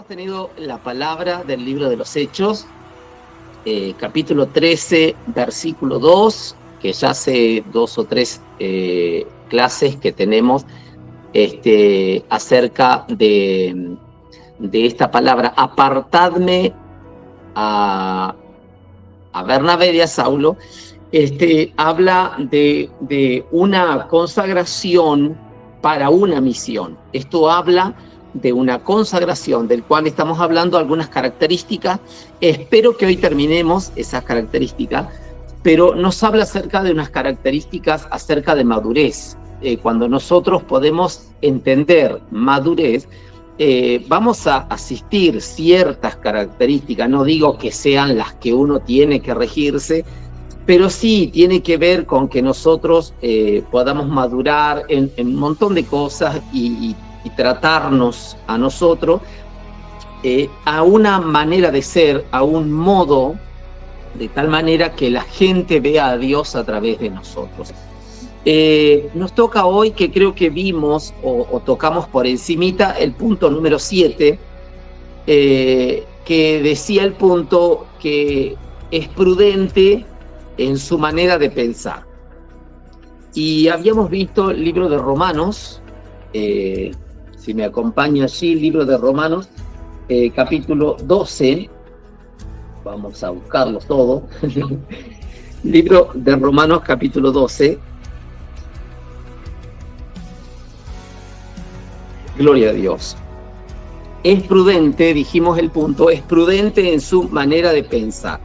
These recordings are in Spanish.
Hemos tenido la palabra del libro de los Hechos, capítulo 13, versículo 2, que ya hace 2 o 3 clases que tenemos acerca de esta palabra. Apartadme a Bernabé y a Saulo. Habla de una consagración para una misión. Esto habla de una consagración, del cual estamos hablando algunas características. Espero que hoy terminemos esas características, pero nos habla acerca de unas características acerca de madurez. Cuando nosotros podemos entender madurez, vamos a asistir ciertas características. No digo que sean las que uno tiene que regirse, pero sí tiene que ver con que nosotros podamos madurar en un montón de cosas y tratarnos a nosotros a una manera de ser, a un modo, de tal manera que la gente vea a Dios a través de nosotros. Nos toca hoy, que creo que vimos o tocamos por encimita, el punto número 7, que decía el punto que es prudente en su manera de pensar. Y habíamos visto el libro de Romanos, si me acompaña allí, el libro de Romanos, capítulo 12, vamos a buscarlo todo, libro de Romanos, capítulo 12, gloria a Dios. Es prudente, dijimos el punto, es prudente en su manera de pensar.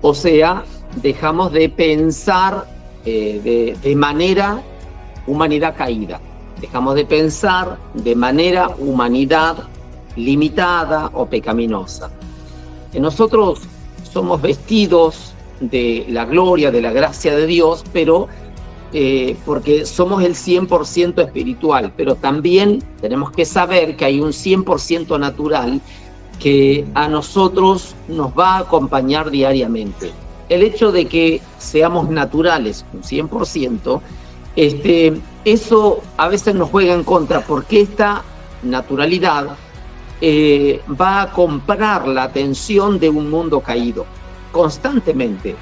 O sea, dejamos de pensar de manera humanidad caída. Dejamos de pensar de manera humanidad limitada o pecaminosa. Nosotros somos vestidos de la gloria, de la gracia de Dios, pero porque somos el 100% espiritual, pero también tenemos que saber que hay un 100% natural que a nosotros nos va a acompañar diariamente. El hecho de que seamos naturales, un 100%, eso a veces nos juega en contra, porque esta naturalidad va a comprar la atención de un mundo caído constantemente.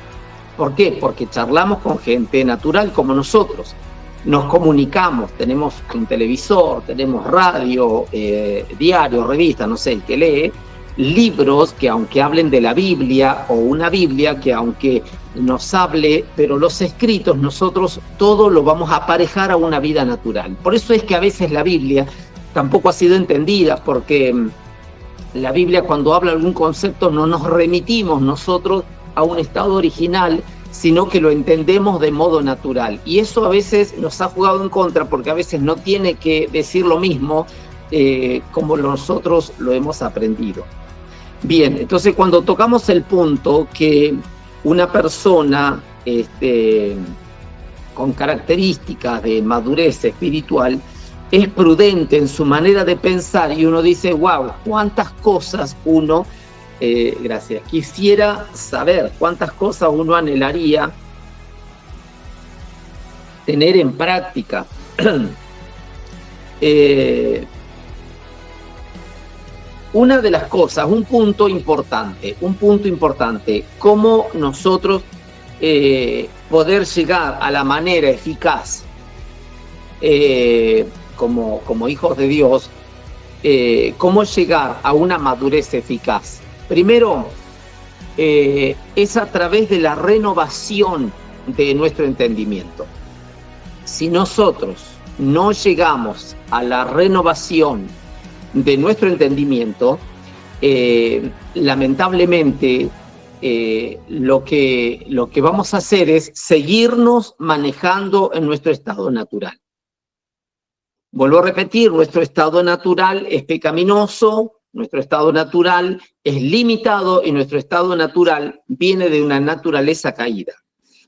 ¿Por qué? Porque charlamos con gente natural como nosotros, nos comunicamos, tenemos un televisor, tenemos radio, diario, revista, no sé, el que lee, libros que aunque hablen de la Biblia, o una Biblia que aunque nos hable, pero los escritos nosotros todo lo vamos a aparejar a una vida natural. Por eso es que a veces la Biblia tampoco ha sido entendida, porque la Biblia, cuando habla algún concepto, no nos remitimos nosotros a un estado original, sino que lo entendemos de modo natural. Y eso a veces nos ha jugado en contra, porque a veces no tiene que decir lo mismo como nosotros lo hemos aprendido. Bien, entonces cuando tocamos el punto que una persona con características de madurez espiritual es prudente en su manera de pensar, y uno dice, wow, cuántas cosas uno, gracias, quisiera saber, cuántas cosas uno anhelaría tener en práctica. Una de las cosas, un punto importante, cómo nosotros poder llegar a la manera eficaz como hijos de Dios, cómo llegar a una madurez eficaz. Primero, es a través de la renovación de nuestro entendimiento. Si nosotros no llegamos a la renovación de nuestro entendimiento, lamentablemente lo que vamos a hacer es seguirnos manejando en nuestro estado natural. Vuelvo a repetir, nuestro estado natural es pecaminoso, nuestro estado natural es limitado y nuestro estado natural viene de una naturaleza caída.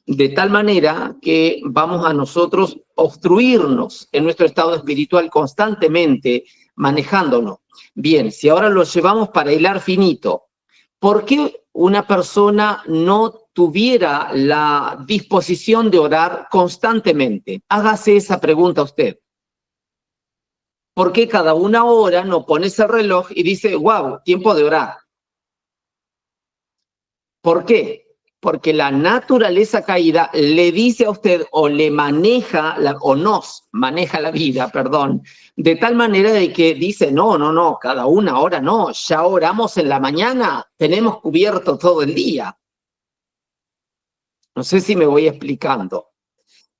De tal manera que vamos a nosotros obstruirnos en nuestro estado espiritual constantemente, manejándonos. Bien, si ahora lo llevamos para hilar finito, ¿por qué una persona no tuviera la disposición de orar constantemente? Hágase esa pregunta usted. ¿Por qué cada una hora no pones el reloj y dice, wow, tiempo de orar? ¿Por qué? Porque la naturaleza caída le dice a usted o le maneja, o nos maneja la vida, perdón, de tal manera de que dice, no, cada una hora no, ya oramos en la mañana, tenemos cubierto todo el día. No sé si me voy explicando,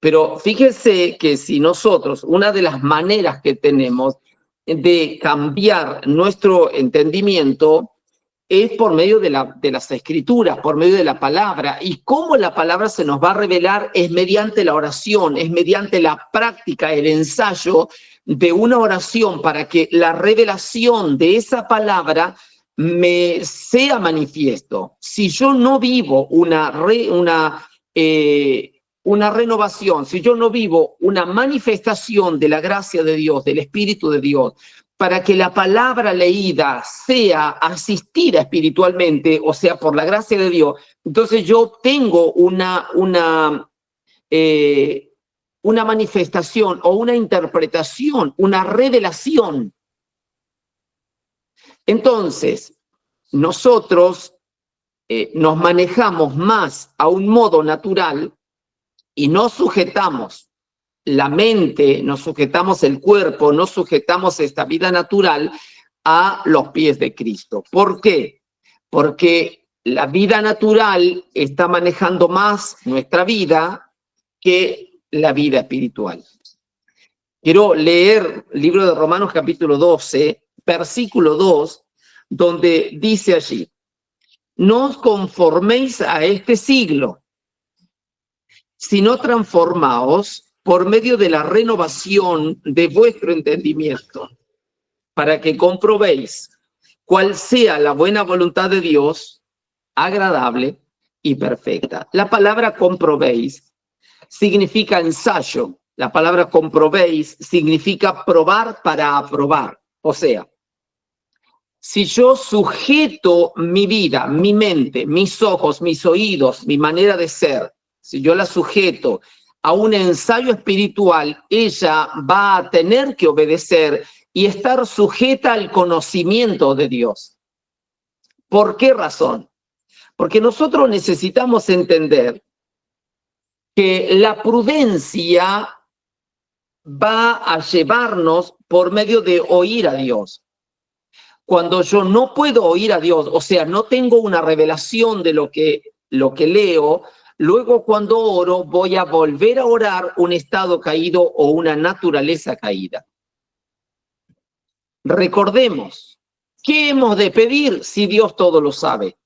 pero fíjese que si nosotros, una de las maneras que tenemos de cambiar nuestro entendimiento es por medio de las escrituras, por medio de la palabra. Y cómo la palabra se nos va a revelar es mediante la oración, es mediante la práctica, el ensayo de una oración para que la revelación de esa palabra me sea manifiesto. Si yo no vivo una renovación, si yo no vivo una manifestación de la gracia de Dios, del Espíritu de Dios, para que la palabra leída sea asistida espiritualmente, o sea, por la gracia de Dios, entonces yo tengo una manifestación o una interpretación, una revelación. Entonces, nosotros nos manejamos más a un modo natural y no sujetamos la mente, nos sujetamos el cuerpo, nos sujetamos esta vida natural a los pies de Cristo. ¿Por qué? Porque la vida natural está manejando más nuestra vida que la vida espiritual. Quiero leer el libro de Romanos capítulo 12, versículo 2, donde dice allí, no os conforméis a este siglo, sino transformaos por medio de la renovación de vuestro entendimiento, para que comprobéis cuál sea la buena voluntad de Dios, agradable y perfecta. La palabra comprobéis significa ensayo. La palabra comprobéis significa probar para aprobar. O sea, si yo sujeto mi vida, mi mente, mis ojos, mis oídos, mi manera de ser, si yo la sujeto a un ensayo espiritual, ella va a tener que obedecer y estar sujeta al conocimiento de Dios. ¿Por qué razón? Porque nosotros necesitamos entender que la prudencia va a llevarnos por medio de oír a Dios. Cuando yo no puedo oír a Dios, o sea, no tengo una revelación de lo que leo, luego cuando oro voy a volver a orar un estado caído o una naturaleza caída. Recordemos, ¿qué hemos de pedir si Dios todo lo sabe?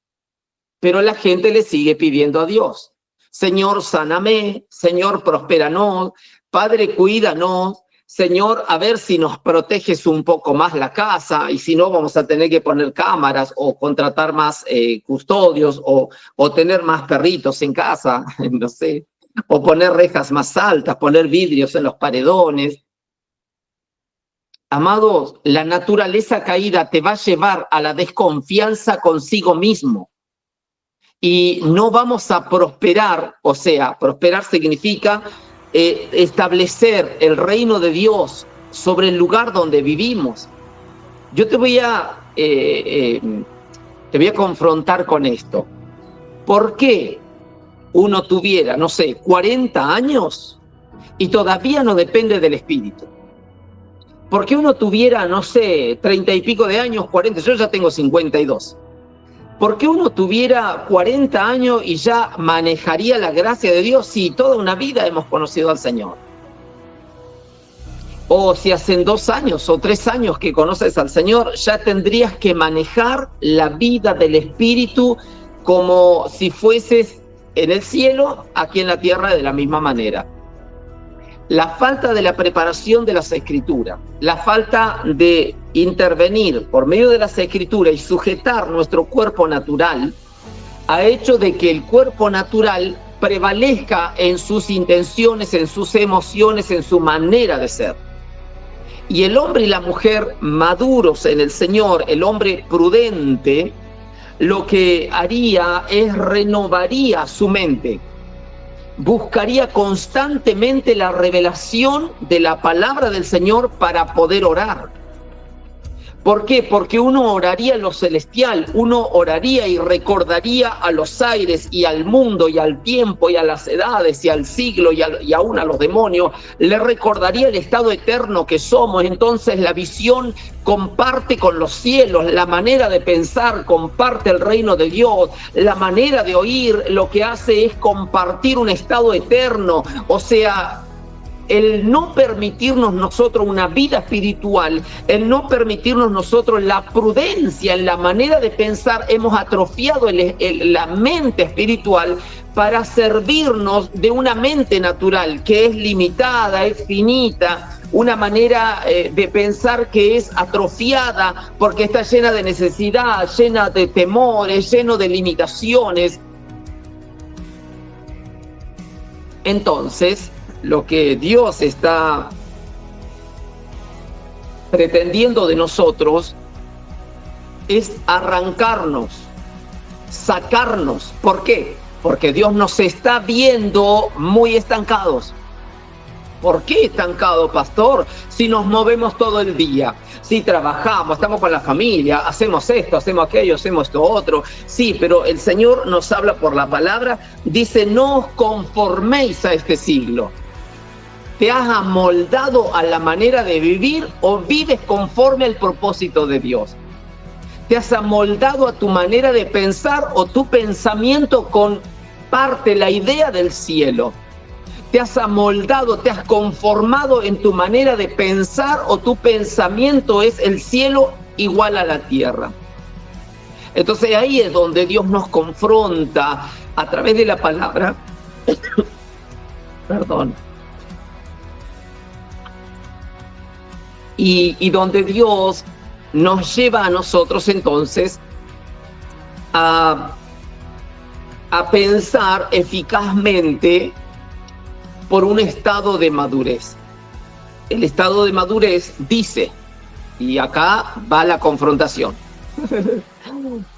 Pero la gente le sigue pidiendo a Dios. Señor, sáname, Señor, prospéranos, Padre, cuídanos, Señor, a ver si nos proteges un poco más la casa y si no vamos a tener que poner cámaras o contratar más custodios o tener más perritos en casa, no sé, o poner rejas más altas, poner vidrios en los paredones. Amados, la naturaleza caída te va a llevar a la desconfianza consigo mismo y no vamos a prosperar, o sea, prosperar significa establecer el reino de Dios sobre el lugar donde vivimos. Yo te voy a confrontar con esto. ¿Por qué uno tuviera, no sé, 40 años y todavía no depende del Espíritu? ¿Por qué uno tuviera, no sé, 30 y pico de años, 40? Yo ya tengo 52. ¿Por qué uno tuviera 40 años y ya manejaría la gracia de Dios si toda una vida hemos conocido al Señor? O si hacen 2 años o 3 años que conoces al Señor, ya tendrías que manejar la vida del Espíritu como si fueses en el cielo, aquí en la tierra de la misma manera. La falta de la preparación de las Escrituras, la falta de intervenir por medio de las Escrituras y sujetar nuestro cuerpo natural, ha hecho de que el cuerpo natural prevalezca en sus intenciones, en sus emociones, en su manera de ser. Y el hombre y la mujer maduros en el Señor, el hombre prudente, lo que haría es renovaría su mente. buscaría constantemente la revelación de la palabra del Señor para poder orar. ¿Por qué? Porque uno oraría en lo celestial, uno oraría y recordaría a los aires y al mundo y al tiempo y a las edades y al siglo y aún a los demonios, le recordaría el estado eterno que somos. Entonces la visión comparte con los cielos, la manera de pensar comparte el reino de Dios, la manera de oír lo que hace es compartir un estado eterno, o sea, el no permitirnos nosotros una vida espiritual, el no permitirnos nosotros la prudencia en la manera de pensar, hemos atrofiado la mente espiritual para servirnos de una mente natural que es limitada, es finita, una manera de pensar que es atrofiada porque está llena de necesidad, llena de temores, lleno de limitaciones. Entonces, lo que Dios está pretendiendo de nosotros es arrancarnos, sacarnos. ¿Por qué? Porque Dios nos está viendo muy estancados. ¿Por qué estancado, pastor? Si nos movemos todo el día, si trabajamos, estamos con la familia, hacemos esto, hacemos aquello, hacemos esto otro. Sí, pero el Señor nos habla por la palabra, dice, no os conforméis a este siglo. ¿Te has amoldado a la manera de vivir o vives conforme al propósito de Dios? ¿Te has amoldado a tu manera de pensar o tu pensamiento comparte la idea del cielo? ¿Te has amoldado, te has conformado en tu manera de pensar o tu pensamiento es el cielo igual a la tierra? Entonces ahí es donde Dios nos confronta a través de la palabra. Perdón. Y donde Dios nos lleva a nosotros entonces a pensar eficazmente por un estado de madurez. El estado de madurez dice, y acá va la confrontación,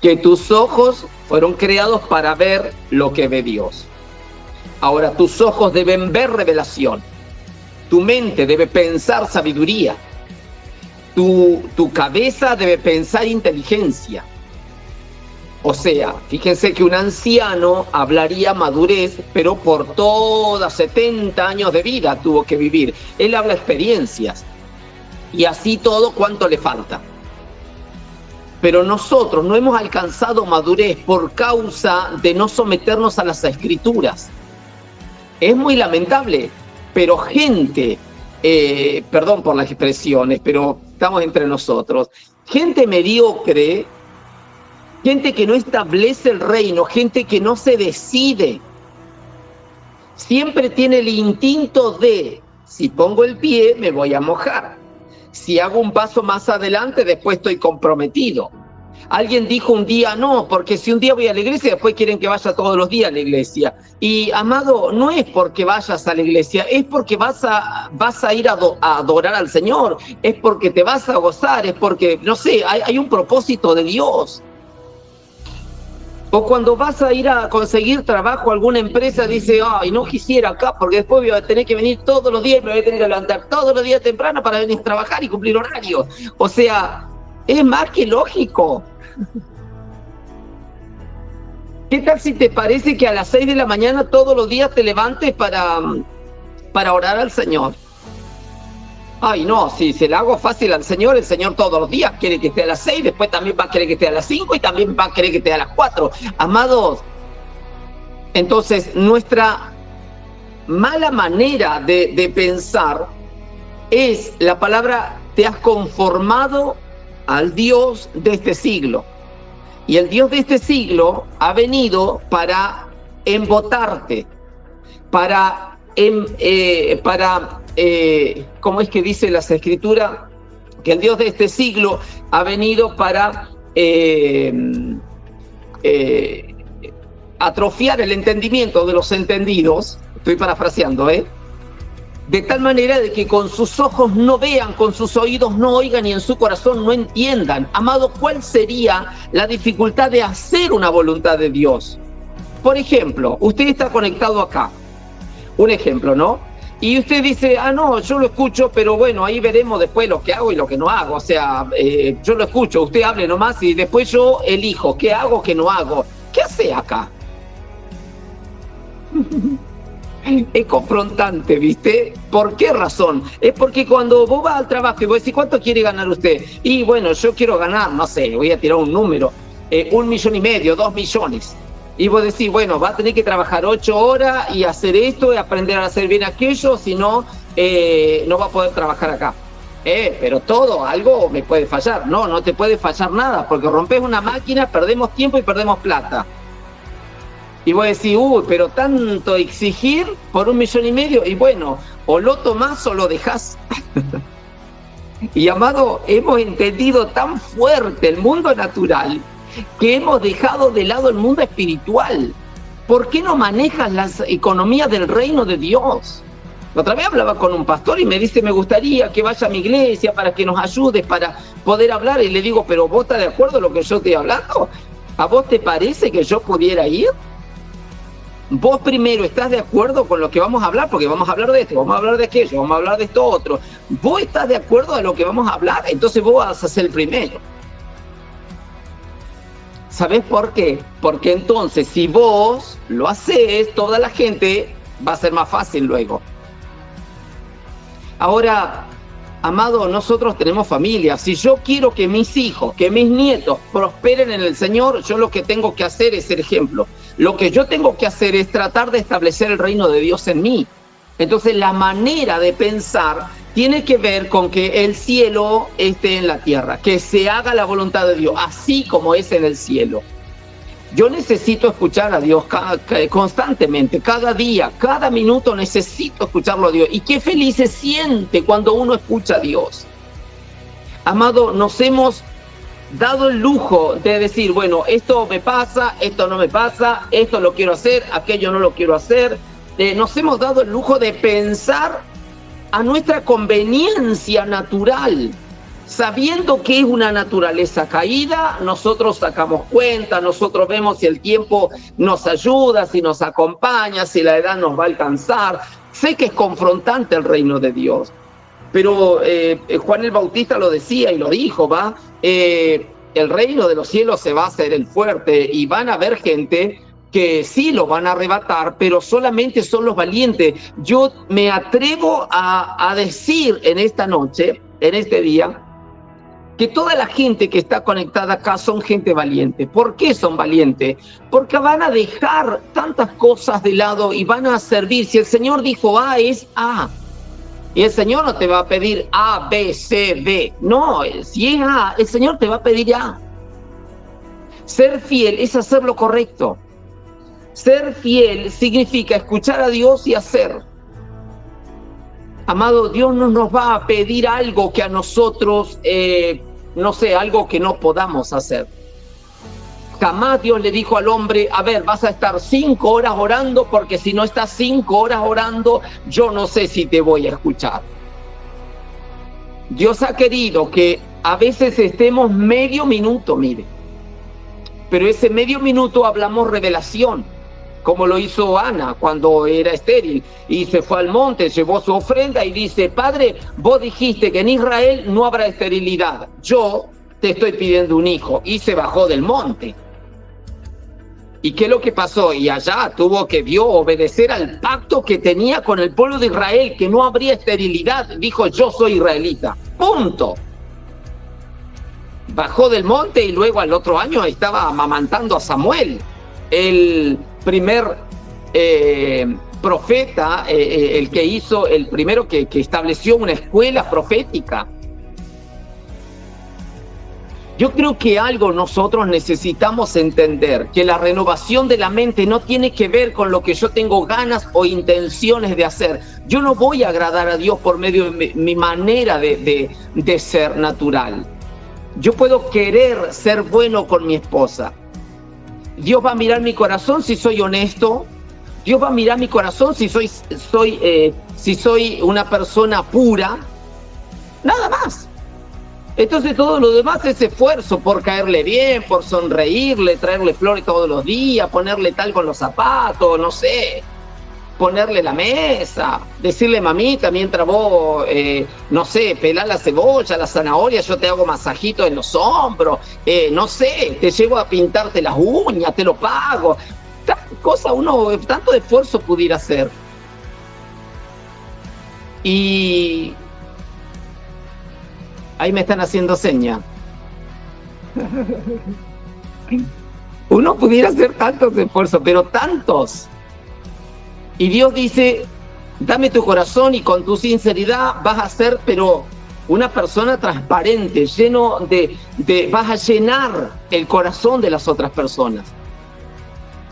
que tus ojos fueron creados para ver lo que ve Dios. Ahora tus ojos deben ver revelación, tu mente debe pensar sabiduría, tu cabeza debe pensar inteligencia. O sea, fíjense que un anciano hablaría madurez, pero por todas 70 años de vida tuvo que vivir. Él habla experiencias y así todo cuánto le falta. Pero nosotros no hemos alcanzado madurez por causa de no someternos a las escrituras. Es muy lamentable, pero gente, perdón por las expresiones, pero estamos entre nosotros, gente mediocre, gente que no establece el reino, gente que no se decide, siempre tiene el instinto de, si pongo el pie me voy a mojar, si hago un paso más adelante después estoy comprometido. Alguien dijo un día, no, porque si un día voy a la iglesia, después quieren que vaya todos los días a la iglesia. Y, amado, no es porque vayas a la iglesia, es porque vas a ir a adorar al Señor, es porque te vas a gozar, es porque, no sé, hay un propósito de Dios. O cuando vas a ir a conseguir trabajo a alguna empresa, dice, ay, no quisiera acá, porque después voy a tener que venir todos los días y me voy a tener que levantar todos los días temprano para venir a trabajar y cumplir horarios. O sea, es más que lógico. ¿Qué tal si te parece que a las 6 de la mañana todos los días te levantes para orar al Señor? Ay, no, si se le hago fácil al Señor, el Señor todos los días quiere que esté a las 6, después también va a querer que esté a las 5 y también va a querer que esté a las 4. Amados, entonces nuestra mala manera de pensar es la palabra, te has conformado al Dios de este siglo. Y el Dios de este siglo ha venido para embotarte, ¿cómo es que dice las Escrituras? Que el Dios de este siglo ha venido para atrofiar el entendimiento de los entendidos, estoy parafraseando, de tal manera de que con sus ojos no vean, con sus oídos no oigan y en su corazón no entiendan. Amado, ¿cuál sería la dificultad de hacer una voluntad de Dios? Por ejemplo, usted está conectado acá Un ejemplo, ¿no? Y usted dice, no, yo lo escucho, pero bueno, ahí veremos después lo que hago y lo que no hago. O sea, yo lo escucho, usted hable nomás y después yo elijo qué hago, qué no hago. ¿Qué hace acá? Es confrontante, ¿viste? ¿Por qué razón? Es porque cuando vos vas al trabajo y vos decís, ¿cuánto quiere ganar usted? Y bueno, yo quiero ganar, no sé, voy a tirar un número, 1,5 millones, 2 millones. Y vos decís, bueno, va a tener que trabajar 8 horas y hacer esto y aprender a hacer bien aquello, si no, no va a poder trabajar acá. Pero algo me puede fallar. No te puede fallar nada, porque rompes una máquina, perdemos tiempo y perdemos plata. Y vos decís, pero tanto exigir por 1,5 millones, y bueno, o lo tomás o lo dejás. Y amado, hemos entendido tan fuerte el mundo natural que hemos dejado de lado el mundo espiritual. ¿Por qué no manejas las economías del reino de Dios? La otra vez hablaba con un pastor y me dice, me gustaría que vaya a mi iglesia para que nos ayudes para poder hablar. Y le digo, pero ¿vos estás de acuerdo en lo que yo estoy hablando? ¿A vos te parece que yo pudiera ir? Vos primero estás de acuerdo con lo que vamos a hablar, porque vamos a hablar de esto, vamos a hablar de aquello, vamos a hablar de esto otro. Vos estás de acuerdo a lo que vamos a hablar, entonces vos vas a ser el primero. ¿Sabés por qué? Porque entonces si vos lo haces, toda la gente va a ser más fácil luego. Ahora, amado, nosotros tenemos familia. Si yo quiero que mis hijos, que mis nietos prosperen en el Señor, yo lo que tengo que hacer es ser ejemplo. Lo que yo tengo que hacer es tratar de establecer el reino de Dios en mí. Entonces, la manera de pensar tiene que ver con que el cielo esté en la tierra, que se haga la voluntad de Dios, así como es en el cielo. Yo necesito escuchar a Dios constantemente, cada día, cada minuto necesito escucharlo a Dios. Y qué feliz se siente cuando uno escucha a Dios. Amado, nos hemos dado el lujo de decir, bueno, esto me pasa, esto no me pasa, esto lo quiero hacer, aquello no lo quiero hacer. Nos hemos dado el lujo de pensar a nuestra conveniencia natural. Sabiendo que es una naturaleza caída, nosotros sacamos cuenta, nosotros vemos si el tiempo nos ayuda, si nos acompaña, si la edad nos va a alcanzar. Sé que es confrontante el reino de Dios, pero Juan el Bautista lo decía y lo dijo, el reino de los cielos se va a hacer el fuerte y van a haber gente que sí lo van a arrebatar, pero solamente son los valientes. Yo me atrevo a decir en esta noche, en este día, que toda la gente que está conectada acá son gente valiente. ¿Por qué son valientes? Porque van a dejar tantas cosas de lado y van a servir. Si el Señor dijo A, es A. Y el Señor no te va a pedir A, B, C, D. No, si es A, el Señor te va a pedir A. Ser fiel es hacer lo correcto. Ser fiel significa escuchar a Dios y hacer. Amado, Dios no nos va a pedir algo que a nosotros, no sé, algo que no podamos hacer. Jamás Dios le dijo al hombre, a ver, vas a estar 5 horas orando, porque si no estás 5 horas orando, yo no sé si te voy a escuchar. Dios ha querido que a veces estemos medio minuto, mire, pero ese medio minuto hablamos revelación, como lo hizo Ana cuando era estéril, y se fue al monte, llevó su ofrenda y dice, Padre, vos dijiste que en Israel no habrá esterilidad, yo te estoy pidiendo un hijo, y se bajó del monte. ¿Y qué es lo que pasó? Y allá vio obedecer al pacto que tenía con el pueblo de Israel, que no habría esterilidad, dijo, yo soy israelita, punto. Bajó del monte y luego al otro año estaba amamantando a Samuel, el primer profeta, el que hizo, el primero que estableció una escuela profética. Yo creo que algo nosotros necesitamos entender, que la renovación de la mente no tiene que ver con lo que yo tengo ganas o intenciones de hacer. Yo no voy a agradar a Dios por medio de mi manera de ser natural. Yo puedo querer ser bueno con mi esposa. Dios va a mirar mi corazón si soy honesto. Dios va a mirar mi corazón si soy una persona pura. Nada más. Entonces todo lo demás es esfuerzo por caerle bien, por sonreírle, traerle flores todos los días, ponerle tal con los zapatos, no sé. ponerle la mesa, decirle mamita, mientras vos, no sé, pelás la cebolla, la zanahoria, yo te hago masajito en los hombros, no sé, te llevo a pintarte las uñas, te lo pago. Cosa uno, tanto esfuerzo pudiera hacer. Y ahí me están haciendo señas. Uno pudiera hacer tantos esfuerzos, pero tantos. Y Dios dice, dame tu corazón y con tu sinceridad vas a ser, pero una persona transparente, lleno vas a llenar el corazón de las otras personas.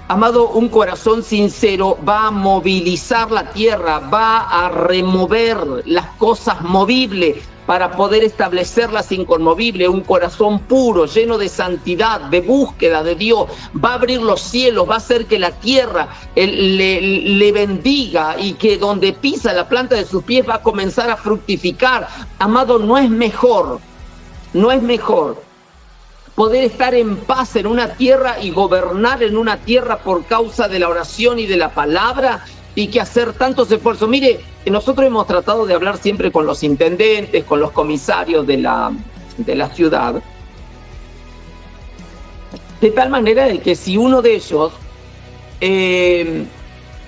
Amado, un corazón sincero va a movilizar la tierra, va a remover las cosas movibles para poder establecer las inconmovibles. Un corazón puro, lleno de santidad, de búsqueda de Dios, va a abrir los cielos, va a hacer que la tierra le bendiga y que donde pisa la planta de sus pies va a comenzar a fructificar. Amado, no es mejor poder estar en paz en una tierra y gobernar en una tierra por causa de la oración y de la palabra, y que hacer tantos esfuerzos. Mire, nosotros hemos tratado de hablar siempre con los intendentes, con los comisarios de la ciudad, de tal manera de que si uno de ellos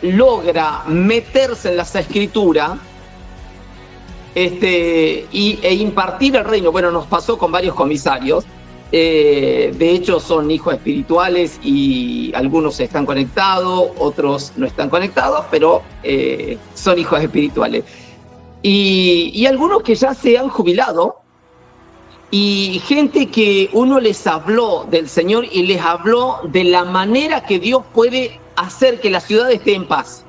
logra meterse en las escrituras e impartir el reino, bueno, nos pasó con varios comisarios. De hecho son hijos espirituales y algunos están conectados, otros no están conectados, pero son hijos espirituales. Y algunos que ya se han jubilado, y gente que uno les habló del Señor y les habló de la manera que Dios puede hacer que la ciudad esté en paz.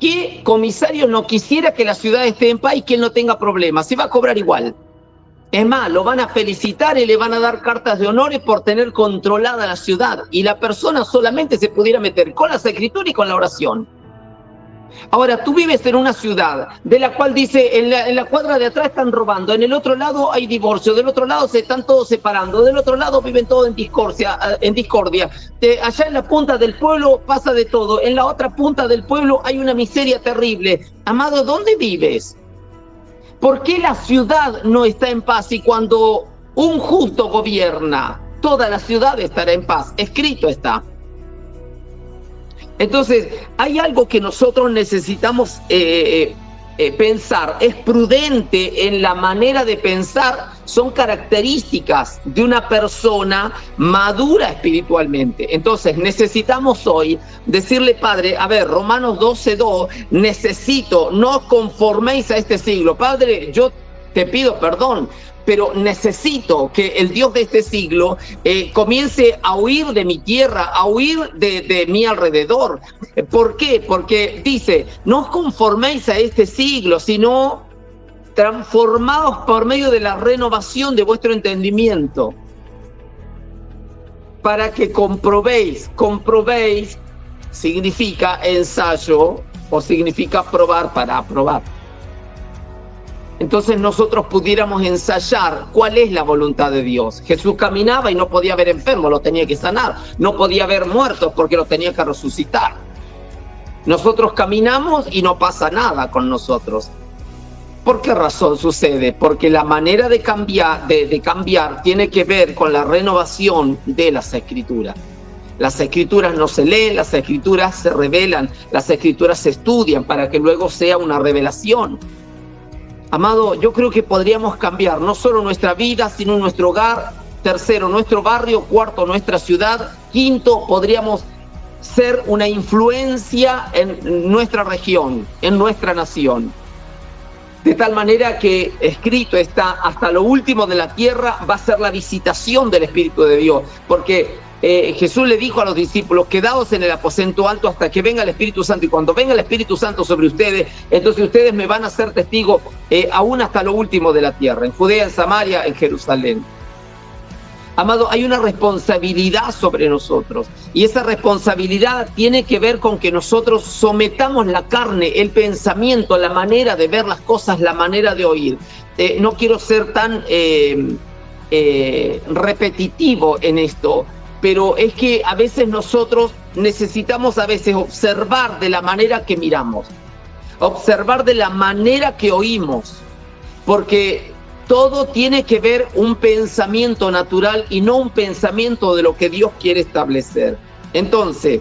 ¿Qué comisario no quisiera que la ciudad esté en paz y que él no tenga problemas? Se va a cobrar igual. Es más, lo van a felicitar y le van a dar cartas de honores por tener controlada la ciudad. Y la persona solamente se pudiera meter con las escrituras y con la oración. Ahora, tú vives en una ciudad de la cual dice, en la cuadra de atrás están robando, en el otro lado hay divorcio, del otro lado se están todos separando, del otro lado viven todos en discordia. Allá en la punta del pueblo pasa de todo, en la otra punta del pueblo hay una miseria terrible. Amado, ¿dónde vives? ¿Por qué la ciudad no está en paz? Y cuando un justo gobierna, toda la ciudad estará en paz. Escrito está. Entonces, hay algo que nosotros necesitamos pensar. Es prudente en la manera de pensar. Son características de una persona madura espiritualmente. Entonces, necesitamos hoy decirle, Padre, a ver, Romanos 12:2, necesito, no os conforméis a este siglo. Padre, yo te pido perdón, pero necesito que el Dios de este siglo comience a huir de mi tierra, a huir de mi alrededor. ¿Por qué? Porque dice, no os conforméis a este siglo, sino transformados por medio de la renovación de vuestro entendimiento, para que comprobéis significa ensayo o significa probar para aprobar. Entonces nosotros pudiéramos ensayar cuál es la voluntad de Dios. Jesús caminaba y no podía ver enfermos, los tenía que sanar. No podía ver muertos porque los tenía que resucitar. Nosotros caminamos y no pasa nada con nosotros. ¿Por qué razón sucede? Porque la manera de cambiar tiene que ver con la renovación de las Escrituras. Las Escrituras no se leen, las Escrituras se revelan, las Escrituras se estudian para que luego sea una revelación. Amado, yo creo que podríamos cambiar no solo nuestra vida, sino nuestro hogar. Tercero, nuestro barrio. Cuarto, nuestra ciudad. Quinto, podríamos ser una influencia en nuestra región, en nuestra nación. De tal manera que escrito está, hasta lo último de la tierra va a ser la visitación del Espíritu de Dios. Porque Jesús le dijo a los discípulos, quedaos en el aposento alto hasta que venga el Espíritu Santo, y cuando venga el Espíritu Santo sobre ustedes, entonces ustedes me van a ser testigos aún hasta lo último de la tierra, en Judea, en Samaria, en Jerusalén. Amado, hay una responsabilidad sobre nosotros, y esa responsabilidad tiene que ver con que nosotros sometamos la carne, el pensamiento, la manera de ver las cosas, la manera de oír. No quiero ser tan repetitivo en esto, pero es que a veces nosotros necesitamos a veces observar de la manera que miramos, observar de la manera que oímos, porque todo tiene que ver un pensamiento natural y no un pensamiento de lo que Dios quiere establecer. Entonces,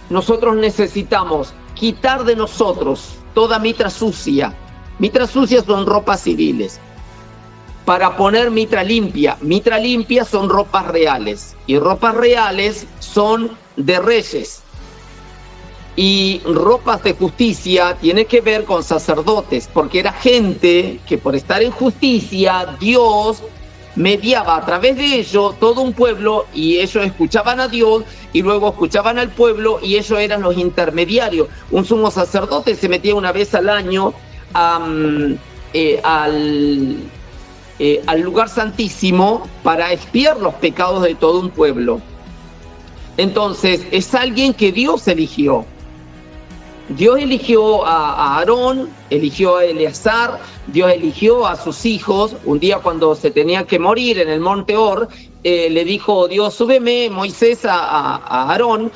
nosotros necesitamos quitar de nosotros toda mitra sucia. Mitra sucia son ropas civiles, para poner mitra limpia. Mitra limpia son ropas reales, y ropas reales son de reyes. Y ropas de justicia tiene que ver con sacerdotes, porque era gente que por estar en justicia, Dios mediaba a través de ellos todo un pueblo, y ellos escuchaban a Dios y luego escuchaban al pueblo, y ellos eran los intermediarios. Un sumo sacerdote se metía una vez al año al lugar santísimo para expiar los pecados de todo un pueblo. Entonces es alguien que Dios eligió. Dios eligió a Aarón, eligió a Eleazar, Dios eligió a sus hijos. Un día cuando se tenía que morir en el monte Or, le dijo Dios: súbeme, Moisés, a Aarón,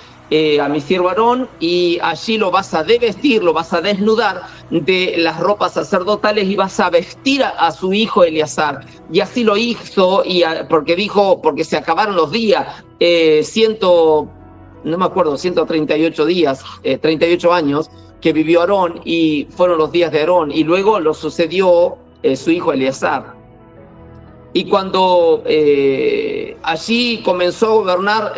a mi siervo Aarón, y allí lo vas a desvestir, lo vas a desnudar de las ropas sacerdotales y vas a vestir a su hijo Eleazar. Y así lo hizo, porque se acabaron los días, 138 días, 38 años que vivió Aarón, y fueron los días de Aarón, y luego lo sucedió su hijo Eleazar. Y cuando allí comenzó a gobernar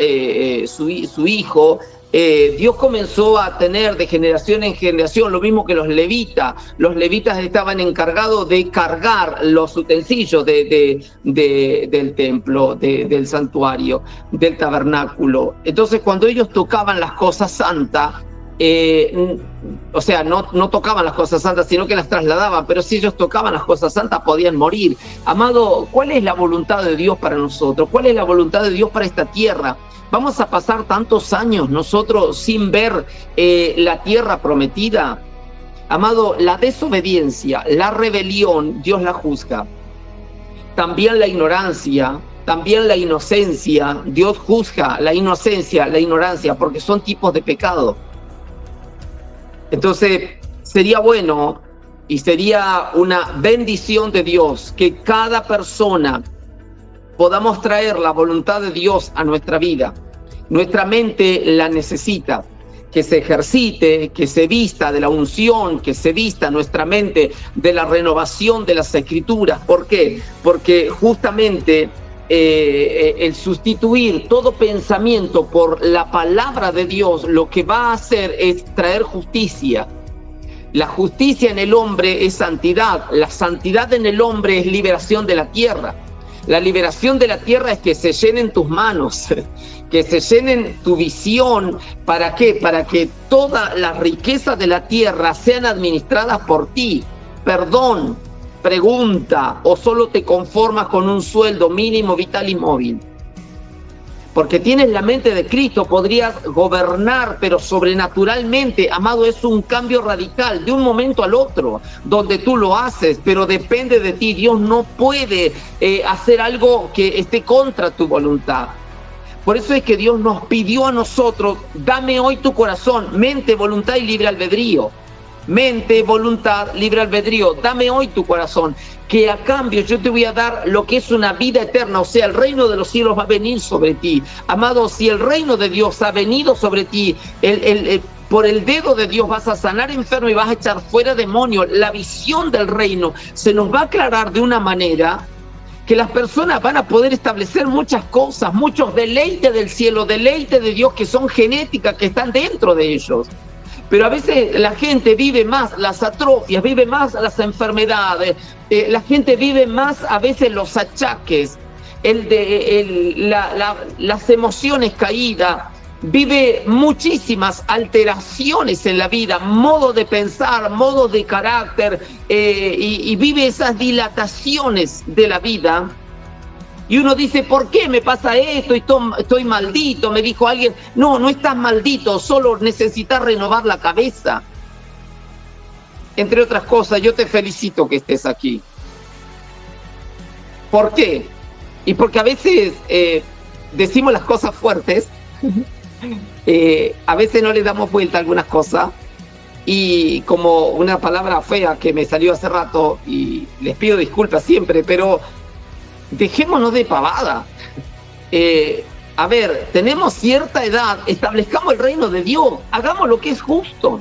su hijo, Dios comenzó a tener de generación en generación lo mismo que los levitas. Los levitas estaban encargados de cargar los utensilios del templo, del santuario, del tabernáculo. Entonces, cuando ellos tocaban las cosas santas, no tocaban las cosas santas, sino que las trasladaban, pero si ellos tocaban las cosas santas podían morir. Amado, ¿cuál es la voluntad de Dios para nosotros? ¿Cuál es la voluntad de Dios para esta tierra? ¿Vamos a pasar tantos años nosotros sin ver la tierra prometida? Amado, la desobediencia, la rebelión, Dios la juzga. También la ignorancia, también la inocencia, Dios juzga la inocencia, la ignorancia, porque son tipos de pecado. Entonces, sería bueno y sería una bendición de Dios que cada persona podamos traer la voluntad de Dios a nuestra vida. Nuestra mente la necesita, que se ejercite, que se vista de la unción, que se vista nuestra mente de la renovación de las Escrituras. ¿Por qué? Porque justamente el sustituir todo pensamiento por la palabra de Dios lo que va a hacer es traer justicia. La justicia en el hombre es santidad, la santidad en el hombre es liberación de la tierra. La liberación de la tierra es que se llenen tus manos, que se llenen tu visión. ¿Para qué? Para que todas las riquezas de la tierra sean administradas por ti. Perdón, pregunta, o solo te conformas con un sueldo mínimo, vital y móvil. Porque tienes la mente de Cristo, podrías gobernar, pero sobrenaturalmente, amado, es un cambio radical de un momento al otro, donde tú lo haces, pero depende de ti. Dios no puede hacer algo que esté contra tu voluntad. Por eso es que Dios nos pidió a nosotros: dame hoy tu corazón, mente, voluntad y libre albedrío. Mente, voluntad, libre albedrío. Dame hoy tu corazón, que a cambio yo te voy a dar lo que es una vida eterna. O sea, el reino de los cielos va a venir sobre ti. Amado, si el reino de Dios ha venido sobre ti, por el dedo de Dios vas a sanar enfermo y vas a echar fuera demonios. La visión del reino se nos va a aclarar de una manera que las personas van a poder establecer muchas cosas, muchos deleites del cielo, deleites de Dios que son genéticas, que están dentro de ellos. Pero a veces la gente vive más las atrofias, vive más las enfermedades, la gente vive más a veces los achaques, las emociones caídas, vive muchísimas alteraciones en la vida, modo de pensar, modo de carácter, y vive esas dilataciones de la vida. Y uno dice: ¿por qué me pasa esto? Estoy maldito. Me dijo alguien: no estás maldito, solo necesitas renovar la cabeza. Entre otras cosas, yo te felicito que estés aquí. ¿Por qué? Y porque a veces decimos las cosas fuertes, a veces no le damos vuelta a algunas cosas, y como una palabra fea que me salió hace rato, y les pido disculpas siempre, pero dejémonos de pavada. A ver, tenemos cierta edad, establezcamos el reino de Dios, hagamos lo que es justo.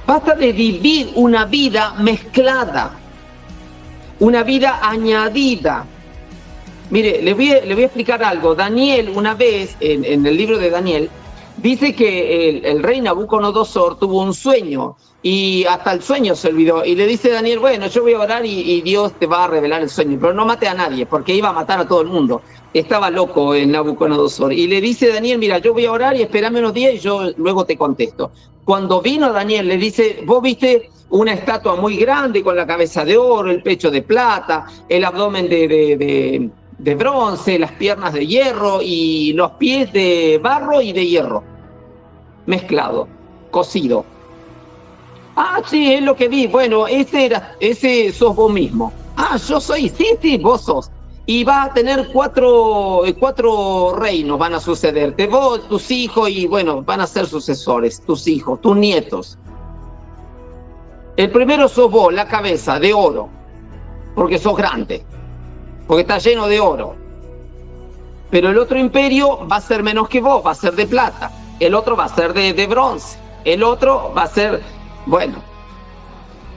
Basta de vivir una vida mezclada, una vida añadida. Mire, le voy a explicar algo. Daniel, una vez, en el libro de Daniel, dice que el rey Nabucodonosor tuvo un sueño y hasta el sueño se olvidó. Y le dice a Daniel, bueno, yo voy a orar y Dios te va a revelar el sueño, pero no mate a nadie, porque iba a matar a todo el mundo. Estaba loco el Nabucodonosor. Y le dice a Daniel, mira, yo voy a orar y espérame unos días y yo luego te contesto. Cuando vino Daniel, le dice, vos viste una estatua muy grande con la cabeza de oro, el pecho de plata, el abdomen de bronce, las piernas de hierro y los pies de barro y de hierro, mezclado, cocido. Ah, sí, es lo que vi. Bueno, ese sos vos mismo. Ah, yo soy, sí, vos sos. Y vas a tener cuatro reinos van a sucederte. Vos, tus hijos, y bueno, van a ser sucesores, tus hijos, tus nietos. El primero sos vos, la cabeza, de oro, porque sos grande, porque está lleno de oro. Pero el otro imperio va a ser menos que vos, va a ser de plata. El otro va a ser de bronce. El otro va a ser, bueno,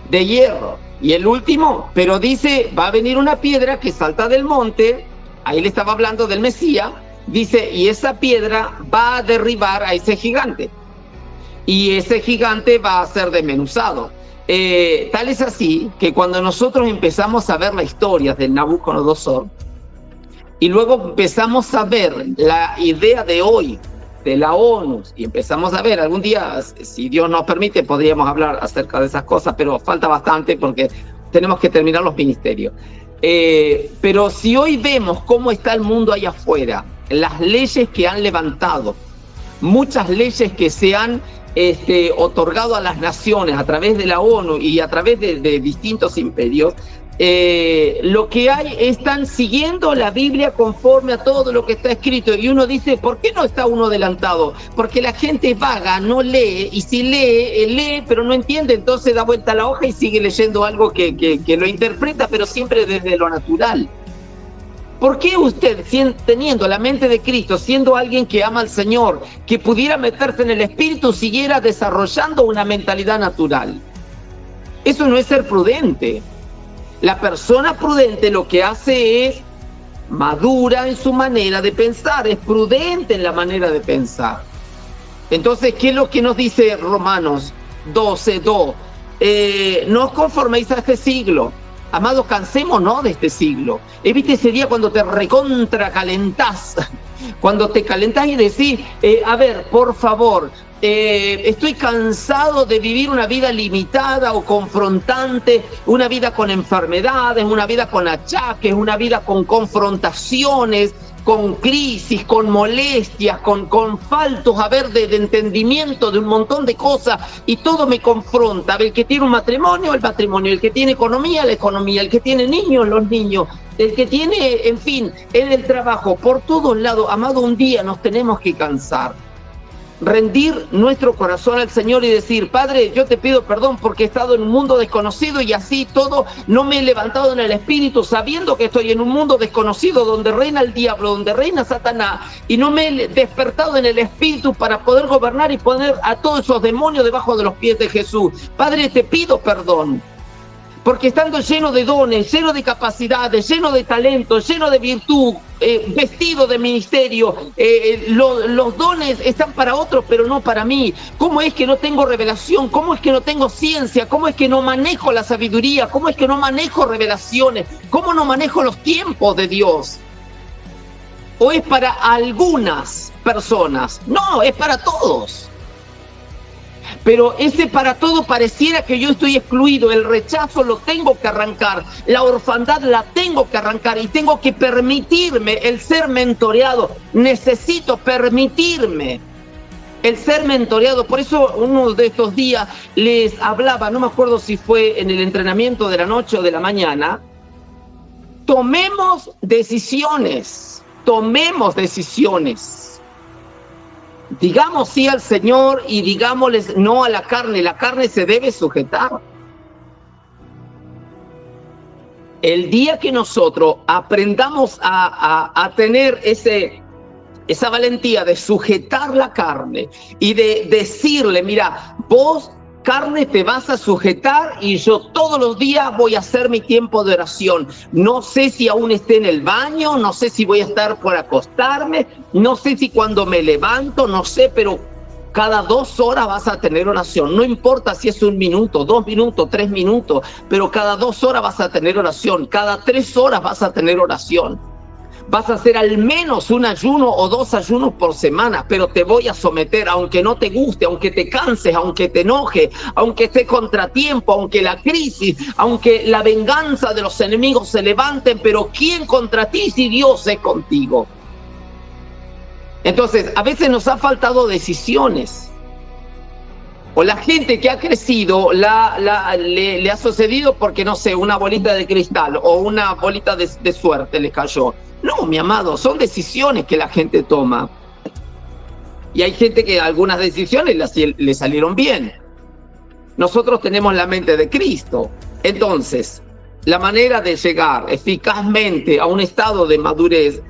de hierro. Y el último, pero dice, va a venir una piedra que salta del monte, ahí le estaba hablando del Mesías, dice, y esa piedra va a derribar a ese gigante. Y ese gigante va a ser desmenuzado. Tal es así que cuando nosotros empezamos a ver la historia del Nabucodonosor, y luego empezamos a ver la idea de hoy de la ONU, y empezamos a ver, algún día, si Dios nos permite, podríamos hablar acerca de esas cosas, pero falta bastante porque tenemos que terminar los ministerios. Pero si hoy vemos cómo está el mundo allá afuera, las leyes que han levantado, muchas leyes que se han otorgado a las naciones a través de la ONU y a través de distintos imperios, lo que hay, están siguiendo la Biblia conforme a todo lo que está escrito. Y uno dice, ¿por qué no está uno adelantado? Porque la gente vaga, no lee, y si lee, pero no entiende, entonces da vuelta a la hoja y sigue leyendo algo que lo interpreta, pero siempre desde lo natural. ¿Por qué usted, teniendo la mente de Cristo, siendo alguien que ama al Señor, que pudiera meterse en el Espíritu, siguiera desarrollando una mentalidad natural? Eso no es ser prudente. La persona prudente lo que hace es madura en su manera de pensar, es prudente en la manera de pensar. Entonces, ¿qué es lo que nos dice Romanos 12:2? No os conforméis a este siglo. Amados, cansémonos de este siglo. ¿Viste ese día cuando te recontracalentás? Cuando te calentás y decís, a ver, por favor, estoy cansado de vivir una vida limitada o confrontante, una vida con enfermedades, una vida con achaques, una vida con confrontaciones, con crisis, con molestias, con faltos, a ver, de entendimiento de un montón de cosas, y todo me confronta. El que tiene un matrimonio, el matrimonio, el que tiene economía, la economía, el que tiene niños, los niños, el que tiene, en fin, en el trabajo, por todos lados. Amado, un día nos tenemos que cansar, rendir nuestro corazón al Señor y decir, Padre, yo te pido perdón porque he estado en un mundo desconocido y así todo no me he levantado en el Espíritu, sabiendo que estoy en un mundo desconocido donde reina el diablo, donde reina Satanás, y no me he despertado en el Espíritu para poder gobernar y poner a todos esos demonios debajo de los pies de Jesús. Padre, te pido perdón, porque estando lleno de dones, lleno de capacidades, lleno de talento, lleno de virtud, vestido de ministerio, los dones están para otros, pero no para mí. ¿Cómo es que no tengo revelación? ¿Cómo es que no tengo ciencia? ¿Cómo es que no manejo la sabiduría? ¿Cómo es que no manejo revelaciones? ¿Cómo no manejo los tiempos de Dios? ¿O es para algunas personas? No, es para todos. Pero ese para todo pareciera que yo estoy excluido. El rechazo lo tengo que arrancar, la orfandad la tengo que arrancar, y tengo que permitirme el ser mentoreado. Necesito permitirme el ser mentoreado. Por eso uno de estos días les hablaba, no me acuerdo si fue en el entrenamiento de la noche o de la mañana, tomemos decisiones. tomemos decisiones. Digamos sí al Señor y digámosles no a la carne. La carne se debe sujetar. El día que nosotros aprendamos a tener esa valentía de sujetar la carne y de decirle, mira, vos, carne, te vas a sujetar y yo todos los días voy a hacer mi tiempo de oración. No sé si aún esté en el baño, no sé si voy a estar por acostarme, no sé si cuando me levanto, no sé, pero cada 2 horas vas a tener oración. No importa si es 1 minuto, 2 minutos, 3 minutos, pero cada 2 horas vas a tener oración. Cada 3 horas vas a tener oración. Vas a hacer al menos un ayuno o 2 ayunos por semana, pero te voy a someter, aunque no te guste, aunque te canses, aunque te enoje, aunque esté contratiempo, aunque la crisis, aunque la venganza de los enemigos se levanten, pero ¿quién contra ti si Dios es contigo? Entonces, a veces nos ha faltado decisiones. O la gente que ha crecido le ha sucedido porque, no sé, una bolita de cristal o una bolita de suerte le cayó. No, mi amado, son decisiones que la gente toma. Y hay gente que algunas decisiones le salieron bien. Nosotros tenemos la mente de Cristo. Entonces, la manera de llegar eficazmente a un estado de madurez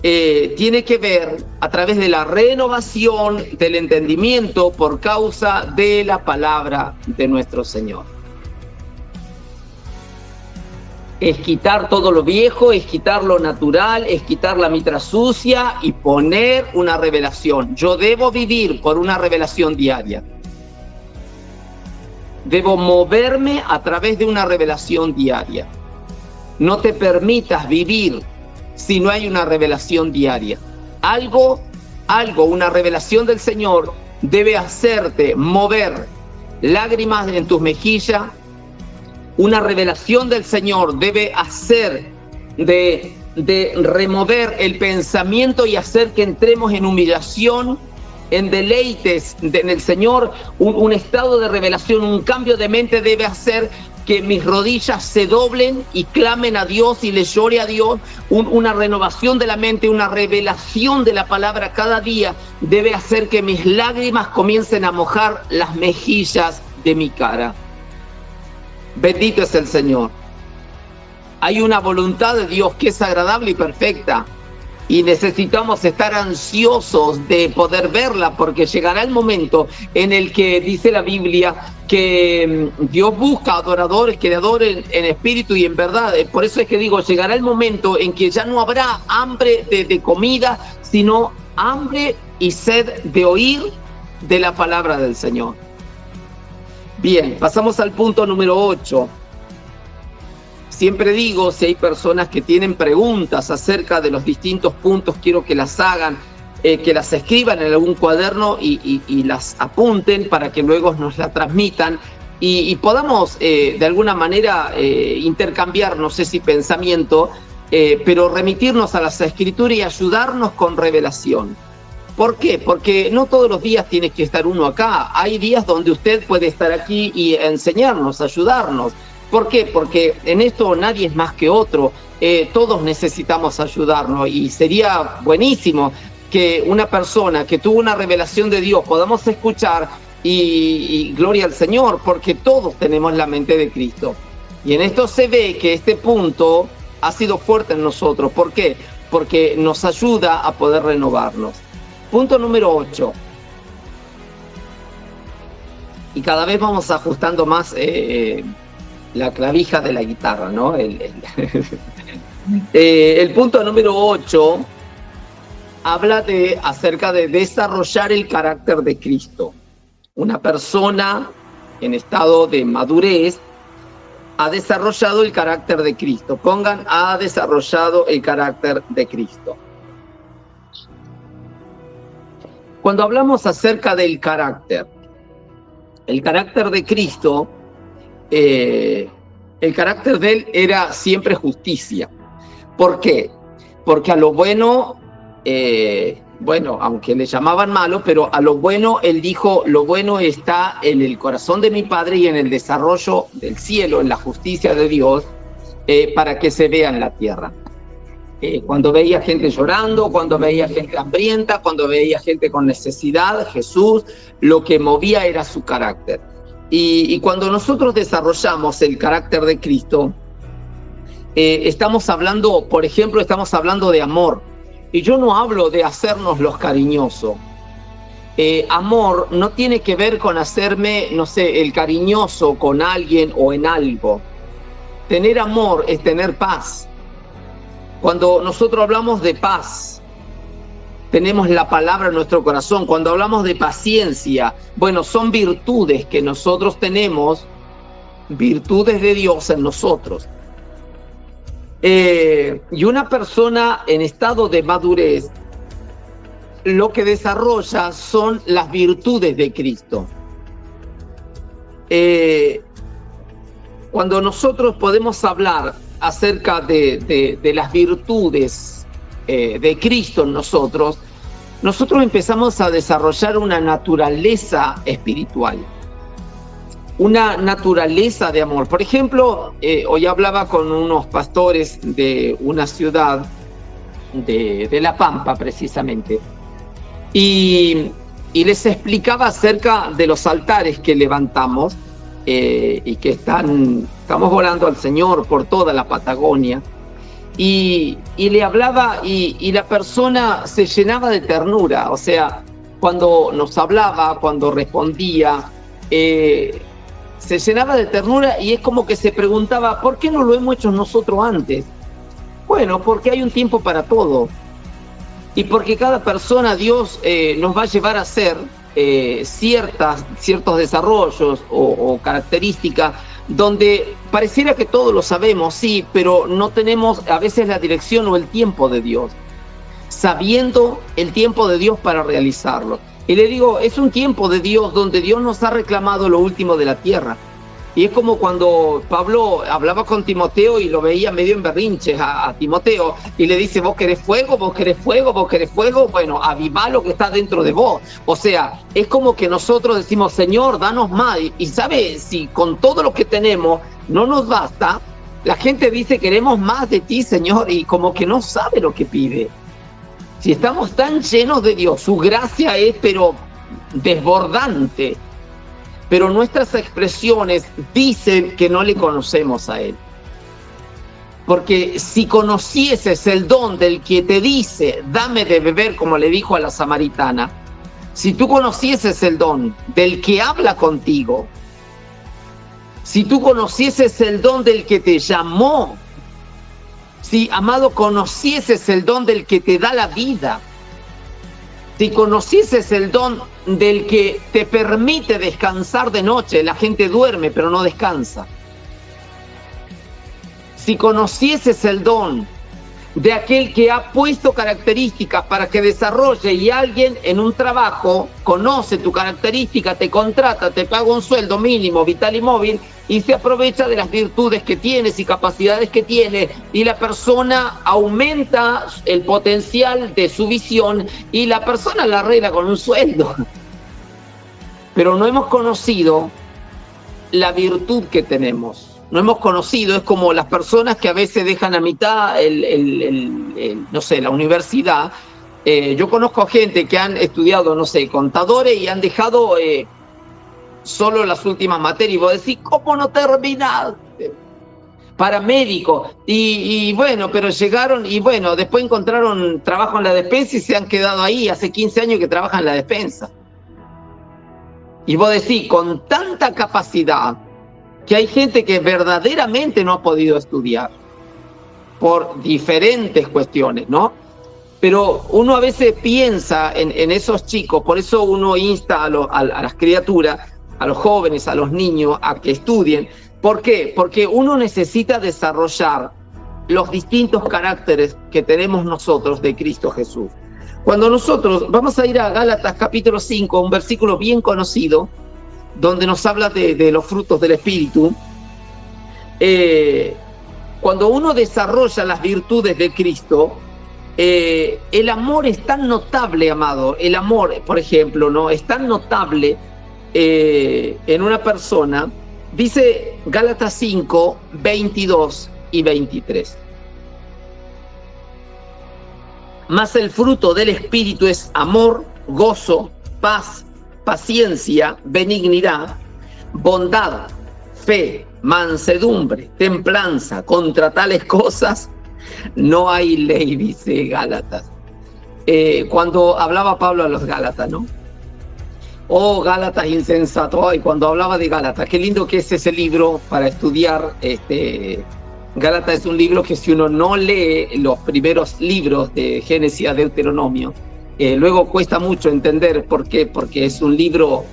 tiene que ver a través de la renovación del entendimiento por causa de la palabra de nuestro Señor. Es quitar todo lo viejo, es quitar lo natural, es quitar la mitra sucia y poner una revelación. Yo debo vivir por una revelación diaria. Debo moverme a través de una revelación diaria. No te permitas vivir si no hay una revelación diaria. Algo, una revelación del Señor debe hacerte mover lágrimas en tus mejillas. Una revelación del Señor debe hacer de remover el pensamiento y hacer que entremos en humillación, en deleites en el Señor. Un estado de revelación, un cambio de mente debe hacer que mis rodillas se doblen y clamen a Dios y le llore a Dios. Una renovación de la mente, una revelación de la palabra cada día debe hacer que mis lágrimas comiencen a mojar las mejillas de mi cara. Bendito es el Señor. Hay una voluntad de Dios que es agradable y perfecta, y necesitamos estar ansiosos de poder verla, porque llegará el momento en el que dice la Biblia que Dios busca adoradores que le adoren en espíritu y en verdad. Por eso es que digo, llegará el momento en que ya no habrá hambre de comida, sino hambre y sed de oír de la palabra del Señor. Bien, pasamos al punto número 8. Siempre digo, si hay personas que tienen preguntas acerca de los distintos puntos, quiero que las hagan, que las escriban en algún cuaderno y las apunten para que luego nos la transmitan y podamos de alguna manera intercambiar, no sé si pensamiento, pero remitirnos a las Escrituras y ayudarnos con revelación. ¿Por qué? Porque no todos los días tiene que estar uno acá. Hay días donde usted puede estar aquí y enseñarnos, ayudarnos. ¿Por qué? Porque en esto nadie es más que otro. Todos necesitamos ayudarnos y sería buenísimo que una persona que tuvo una revelación de Dios podamos escuchar y gloria al Señor, porque todos tenemos la mente de Cristo. Y en esto se ve que este punto ha sido fuerte en nosotros. ¿Por qué? Porque nos ayuda a poder renovarnos. Punto número 8. Y cada vez vamos ajustando más la clavija de la guitarra, ¿no? El punto número 8 habla acerca de desarrollar el carácter de Cristo. Una persona en estado de madurez ha desarrollado el carácter de Cristo. Pongan, ha desarrollado el carácter de Cristo. Cuando hablamos acerca del carácter, el carácter de Cristo, el carácter de él era siempre justicia. ¿Por qué? Porque a lo bueno, aunque le llamaban malo, pero a lo bueno él dijo, lo bueno está en el corazón de mi Padre y en el desarrollo del cielo, en la justicia de Dios, para que se vea en la tierra. Cuando veía gente llorando, cuando veía gente hambrienta, cuando veía gente con necesidad, Jesús lo que movía era su carácter. Y cuando nosotros desarrollamos el carácter de Cristo, estamos hablando, por ejemplo, estamos hablando de amor. Y yo no hablo de hacernos los cariñosos. Amor no tiene que ver con hacerme, no sé, el cariñoso con alguien o en algo. Tener amor es tener paz. Cuando nosotros hablamos de paz, tenemos la palabra en nuestro corazón. Cuando hablamos de paciencia, bueno, son virtudes que nosotros tenemos, virtudes de Dios en nosotros. Y una persona en estado de madurez, lo que desarrolla son las virtudes de Cristo. Cuando nosotros podemos hablar acerca de las virtudes de Cristo en nosotros empezamos a desarrollar una naturaleza espiritual, una naturaleza de amor. Por ejemplo, hoy hablaba con unos pastores de una ciudad de La Pampa, precisamente, y les explicaba acerca de los altares que levantamos y que estamos orando al Señor por toda la Patagonia. Y le hablaba y la persona se llenaba de ternura. O sea, cuando nos hablaba, cuando respondía, se llenaba de ternura, y es como que se preguntaba, ¿por qué no lo hemos hecho nosotros antes? Bueno, porque hay un tiempo para todo. Y porque cada persona, Dios nos va a llevar a hacer ciertos desarrollos o características donde pareciera que todo lo sabemos, sí, pero no tenemos a veces la dirección o el tiempo de Dios, sabiendo el tiempo de Dios para realizarlo. Y le digo, es un tiempo de Dios donde Dios nos ha reclamado lo último de la tierra. Y es como cuando Pablo hablaba con Timoteo y lo veía medio en berrinches a Timoteo, y le dice, vos querés fuego, vos querés fuego, vos querés fuego, bueno, avivá lo que está dentro de vos. O sea, es como que nosotros decimos, Señor, danos más. Y sabe, si con todo lo que tenemos no nos basta, la gente dice, queremos más de ti, Señor, y como que no sabe lo que pide. Si estamos tan llenos de Dios, su gracia es pero desbordante, pero nuestras expresiones dicen que no le conocemos a Él. Porque si conocieses el don del que te dice, dame de beber, como le dijo a la samaritana, si tú conocieses el don del que habla contigo, si tú conocieses el don del que te llamó, si, amado, conocieses el don del que te da la vida, si conocieses el don del que te permite descansar de noche, la gente duerme pero no descansa. Si conocieses el don de aquel que ha puesto características para que desarrolle, y alguien en un trabajo conoce tu característica, te contrata, te paga un sueldo mínimo, vital y móvil, y se aprovecha de las virtudes que tienes y capacidades que tiene, y la persona aumenta el potencial de su visión y la persona la arregla con un sueldo. Pero no hemos conocido la virtud que tenemos. No hemos conocido, es como las personas que a veces dejan a mitad no sé, la universidad. Yo conozco gente que han estudiado, no sé, contadores, y han dejado solo las últimas materias, y vos decís, ¿cómo no terminaste? Paramédico, y bueno, pero llegaron, y bueno, después encontraron trabajo en la despensa y se han quedado ahí, hace 15 años que trabajan en la despensa. Y vos decís, con tanta capacidad, que hay gente que verdaderamente no ha podido estudiar por diferentes cuestiones, ¿no? Pero uno a veces piensa en esos chicos, por eso uno insta a las criaturas, a los jóvenes, a los niños, a que estudien. ¿Por qué? Porque uno necesita desarrollar los distintos caracteres que tenemos nosotros de Cristo Jesús. Cuando nosotros, vamos a ir a Gálatas capítulo 5, un versículo bien conocido, donde nos habla de los frutos del Espíritu. Cuando uno desarrolla las virtudes de Cristo, el amor es tan notable, amado. El amor, por ejemplo, ¿no? Es tan notable en una persona. Dice Gálatas 5, 22 y 23. Mas el fruto del Espíritu es amor, gozo, paz, paciencia, benignidad, bondad, fe, mansedumbre, templanza. Contra tales cosas no hay ley, dice Gálatas. Cuando hablaba Pablo a los Gálatas, ¿no? Oh, Gálatas insensato. Y cuando hablaba de Gálatas, qué lindo que es ese libro para estudiar. Gálatas es un libro que si uno no lee los primeros libros de Génesis a Deuteronomio, luego cuesta mucho entender por qué, porque es un libro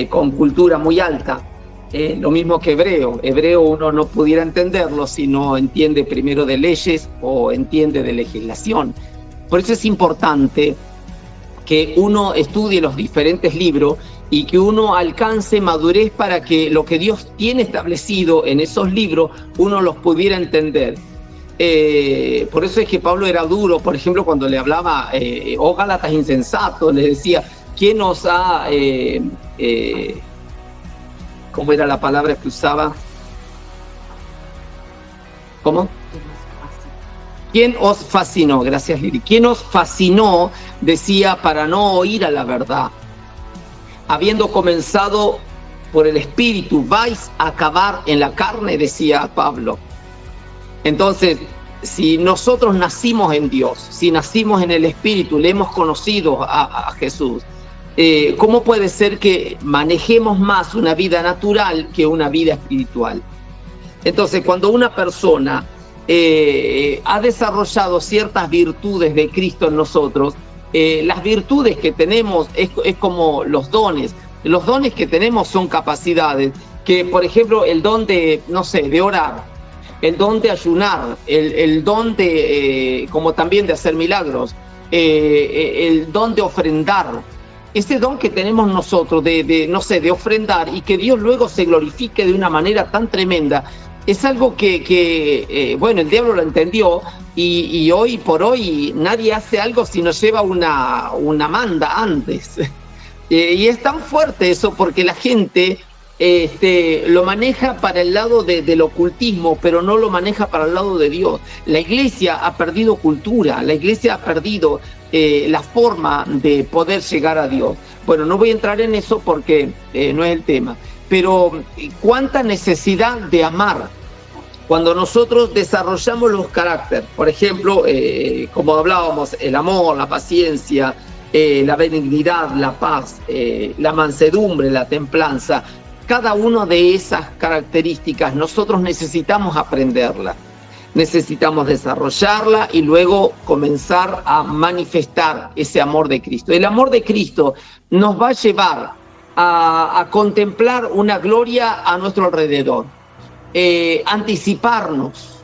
con cultura muy alta. Lo mismo que Hebreo uno no pudiera entenderlo si no entiende primero de leyes o entiende de legislación. Por eso es importante que uno estudie los diferentes libros y que uno alcance madurez para que lo que Dios tiene establecido en esos libros uno los pudiera entender. Por eso es que Pablo era duro, por ejemplo, cuando le hablaba, oh Gálatas insensatos, le decía, ¿quién os ha... ¿cómo era la palabra que usaba? ¿Cómo? ¿Quién os fascinó? Gracias, Lili. ¿Quién os fascinó? Decía, para no oír a la verdad. Habiendo comenzado por el Espíritu, vais a acabar en la carne, decía Pablo. Entonces, si nosotros nacimos en Dios, si nacimos en el Espíritu, le hemos conocido a Jesús, ¿cómo puede ser que manejemos más una vida natural que una vida espiritual? Entonces, cuando una persona ha desarrollado ciertas virtudes de Cristo en nosotros, las virtudes que tenemos es como los dones. Los dones que tenemos son capacidades que, por ejemplo, el don de, no sé, de orar, el don de ayunar, el don de, como también de hacer milagros, el don de ofrendar. Ese don que tenemos nosotros no sé, de ofrendar y que Dios luego se glorifique de una manera tan tremenda, es algo que bueno, el diablo lo entendió y hoy por hoy nadie hace algo si no lleva una manda antes. Y es tan fuerte eso porque la gente lo maneja para el lado del ocultismo, pero no lo maneja para el lado de Dios. La iglesia ha perdido cultura, la iglesia ha perdido la forma de poder llegar a Dios. Bueno, no voy a entrar en eso porque no es el tema, pero cuánta necesidad de amar. Cuando nosotros desarrollamos los caracteres, por ejemplo, como hablábamos, el amor, la paciencia, la benignidad, la paz, la mansedumbre, la templanza, cada una de esas características nosotros necesitamos aprenderla, necesitamos desarrollarla y luego comenzar a manifestar ese amor de Cristo. El amor de Cristo nos va a llevar a contemplar una gloria a nuestro alrededor. Anticiparnos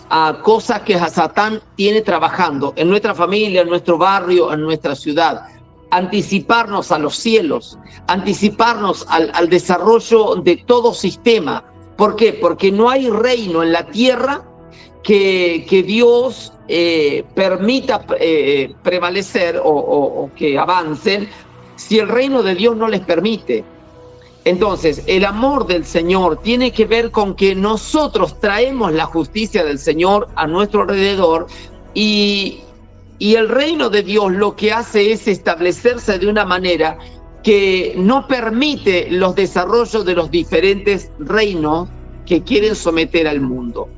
a cosas que Satán tiene trabajando en nuestra familia, en nuestro barrio, en nuestra ciudad. Anticiparnos a los cielos, anticiparnos al desarrollo de todo sistema. ¿Por qué? Porque no hay reino en la tierra que Dios permita prevalecer o que avancen si el reino de Dios no les permite. Entonces, el amor del Señor tiene que ver con que nosotros traemos la justicia del Señor a nuestro alrededor y el reino de Dios lo que hace es establecerse de una manera que no permite los desarrollos de los diferentes reinos que quieren someter al mundo.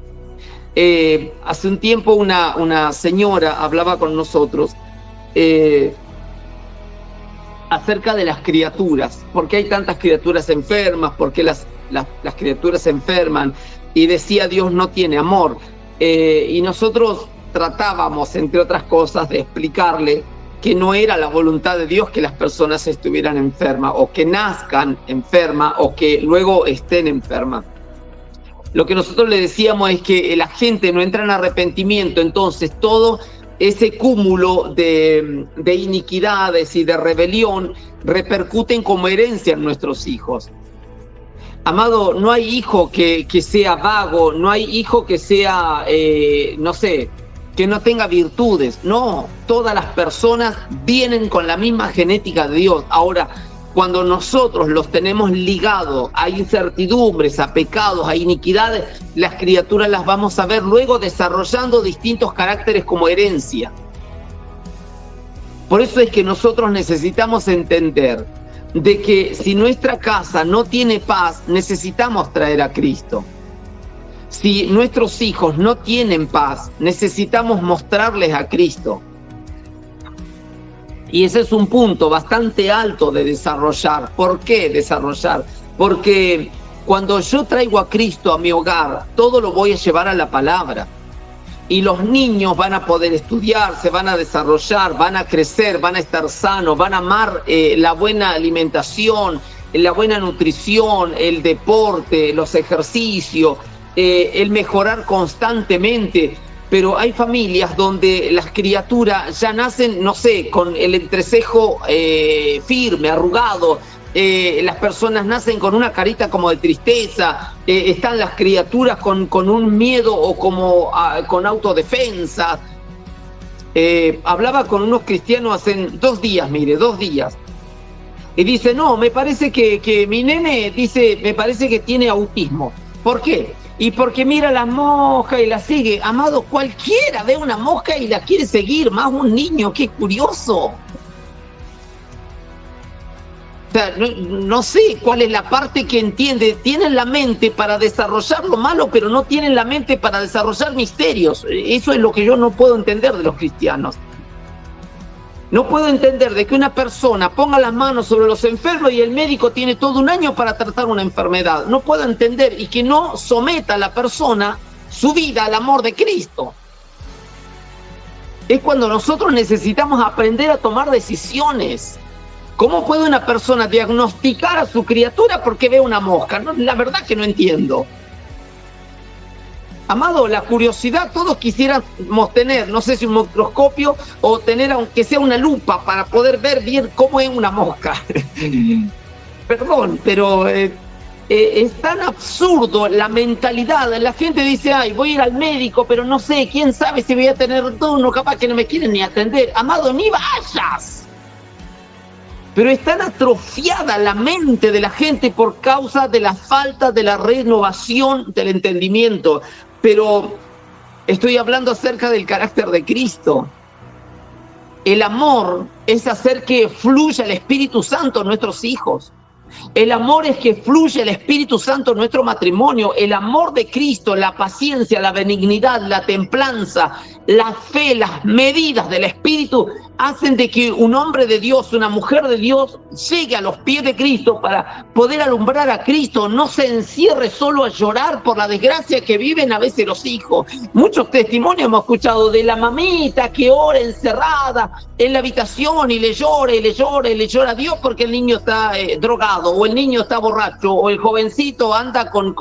Hace un tiempo una señora hablaba con nosotros acerca de las criaturas, por qué hay tantas criaturas enfermas, por qué las criaturas se enferman, y decía Dios no tiene amor, y nosotros tratábamos, entre otras cosas, de explicarle que no era la voluntad de Dios que las personas estuvieran enfermas, o que nazcan enfermas, o que luego estén enfermas. Lo que nosotros le decíamos es que la gente no entra en arrepentimiento, entonces todo ese cúmulo de iniquidades y de rebelión repercuten como herencia en nuestros hijos. Amado, no hay hijo que sea vago, no hay hijo que sea, no sé, que no tenga virtudes. No, todas las personas vienen con la misma genética de Dios. Ahora, cuando nosotros los tenemos ligados a incertidumbres, a pecados, a iniquidades, las criaturas las vamos a ver luego desarrollando distintos caracteres como herencia. Por eso es que nosotros necesitamos entender de que si nuestra casa no tiene paz, necesitamos traer a Cristo. Si nuestros hijos no tienen paz, necesitamos mostrarles a Cristo. Y ese es un punto bastante alto de desarrollar. ¿Por qué desarrollar? Porque cuando yo traigo a Cristo a mi hogar, todo lo voy a llevar a la palabra. Y los niños van a poder estudiar, se van a desarrollar, van a crecer, van a estar sanos, van a amar la buena alimentación, la buena nutrición, el deporte, los ejercicios, el mejorar constantemente. Pero hay familias donde las criaturas ya nacen, no sé, con el entrecejo firme, arrugado. Las personas nacen con una carita como de tristeza, están las criaturas con un miedo o como con autodefensa. Hablaba con unos cristianos hace 2 días, mire, 2 días. Y dice, no, me parece que mi nene, dice, me parece que tiene autismo. ¿Por qué? Y porque mira la mosca y la sigue. Amado, cualquiera ve una mosca y la quiere seguir, más un niño, qué curioso. O sea, no sé cuál es la parte que entiende. Tienen la mente para desarrollar lo malo, pero no tienen la mente para desarrollar misterios. Eso es lo que yo no puedo entender de los cristianos. No puedo entender de que una persona ponga las manos sobre los enfermos y el médico tiene todo un año para tratar una enfermedad. No puedo entender y que no someta a la persona su vida al amor de Cristo. Es cuando nosotros necesitamos aprender a tomar decisiones. ¿Cómo puede una persona diagnosticar a su criatura porque ve una mosca? No, la verdad que no entiendo. Amado, la curiosidad, todos quisiéramos tener, no sé si un microscopio o tener aunque sea una lupa para poder ver bien cómo es una mosca. Perdón, pero es tan absurdo la mentalidad. La gente dice, ay, voy a ir al médico, pero no sé, quién sabe si voy a tener turno, capaz que no me quieren ni atender. Amado, ni vayas. Pero es tan atrofiada la mente de la gente por causa de la falta de la renovación del entendimiento. Pero estoy hablando acerca del carácter de Cristo. El amor es hacer que fluya el Espíritu Santo en nuestros hijos. El amor es que fluya el Espíritu Santo en nuestro matrimonio. El amor de Cristo, la paciencia, la benignidad, la templanza, la fe, las medidas del Espíritu hacen de que un hombre de Dios, una mujer de Dios llegue a los pies de Cristo para poder alumbrar a Cristo. No se encierre solo a llorar por la desgracia que viven a veces los hijos. Muchos testimonios hemos escuchado de la mamita que ora encerrada en la habitación y le llora y le llora y le llora a Dios porque el niño está drogado o el niño está borracho o el jovencito anda con...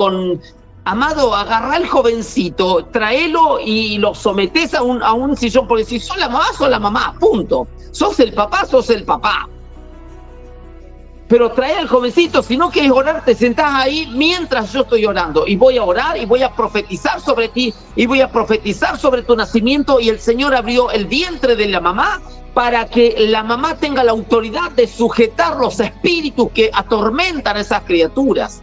Amado, agarrá al jovencito, tráelo y lo sometés a un sillón por decir, sos la mamá, punto. Sos el papá. Pero trae al jovencito, si no quieres orar, te sentás ahí mientras yo estoy orando. Y voy a orar y voy a profetizar sobre ti y voy a profetizar sobre tu nacimiento. Y el Señor abrió el vientre de la mamá para que la mamá tenga la autoridad de sujetar los espíritus que atormentan a esas criaturas.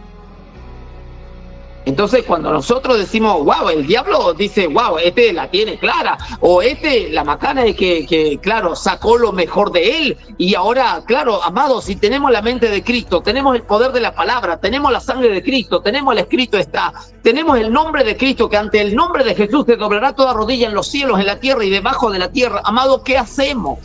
Entonces, cuando nosotros decimos, wow, el diablo dice, wow, este la tiene clara, o la macana es que, claro, sacó lo mejor de él, y ahora, claro, amados, si tenemos la mente de Cristo, tenemos el poder de la palabra, tenemos la sangre de Cristo, tenemos el escrito está, tenemos el nombre de Cristo, que ante el nombre de Jesús se doblará toda rodilla en los cielos, en la tierra y debajo de la tierra. Amado, ¿qué hacemos?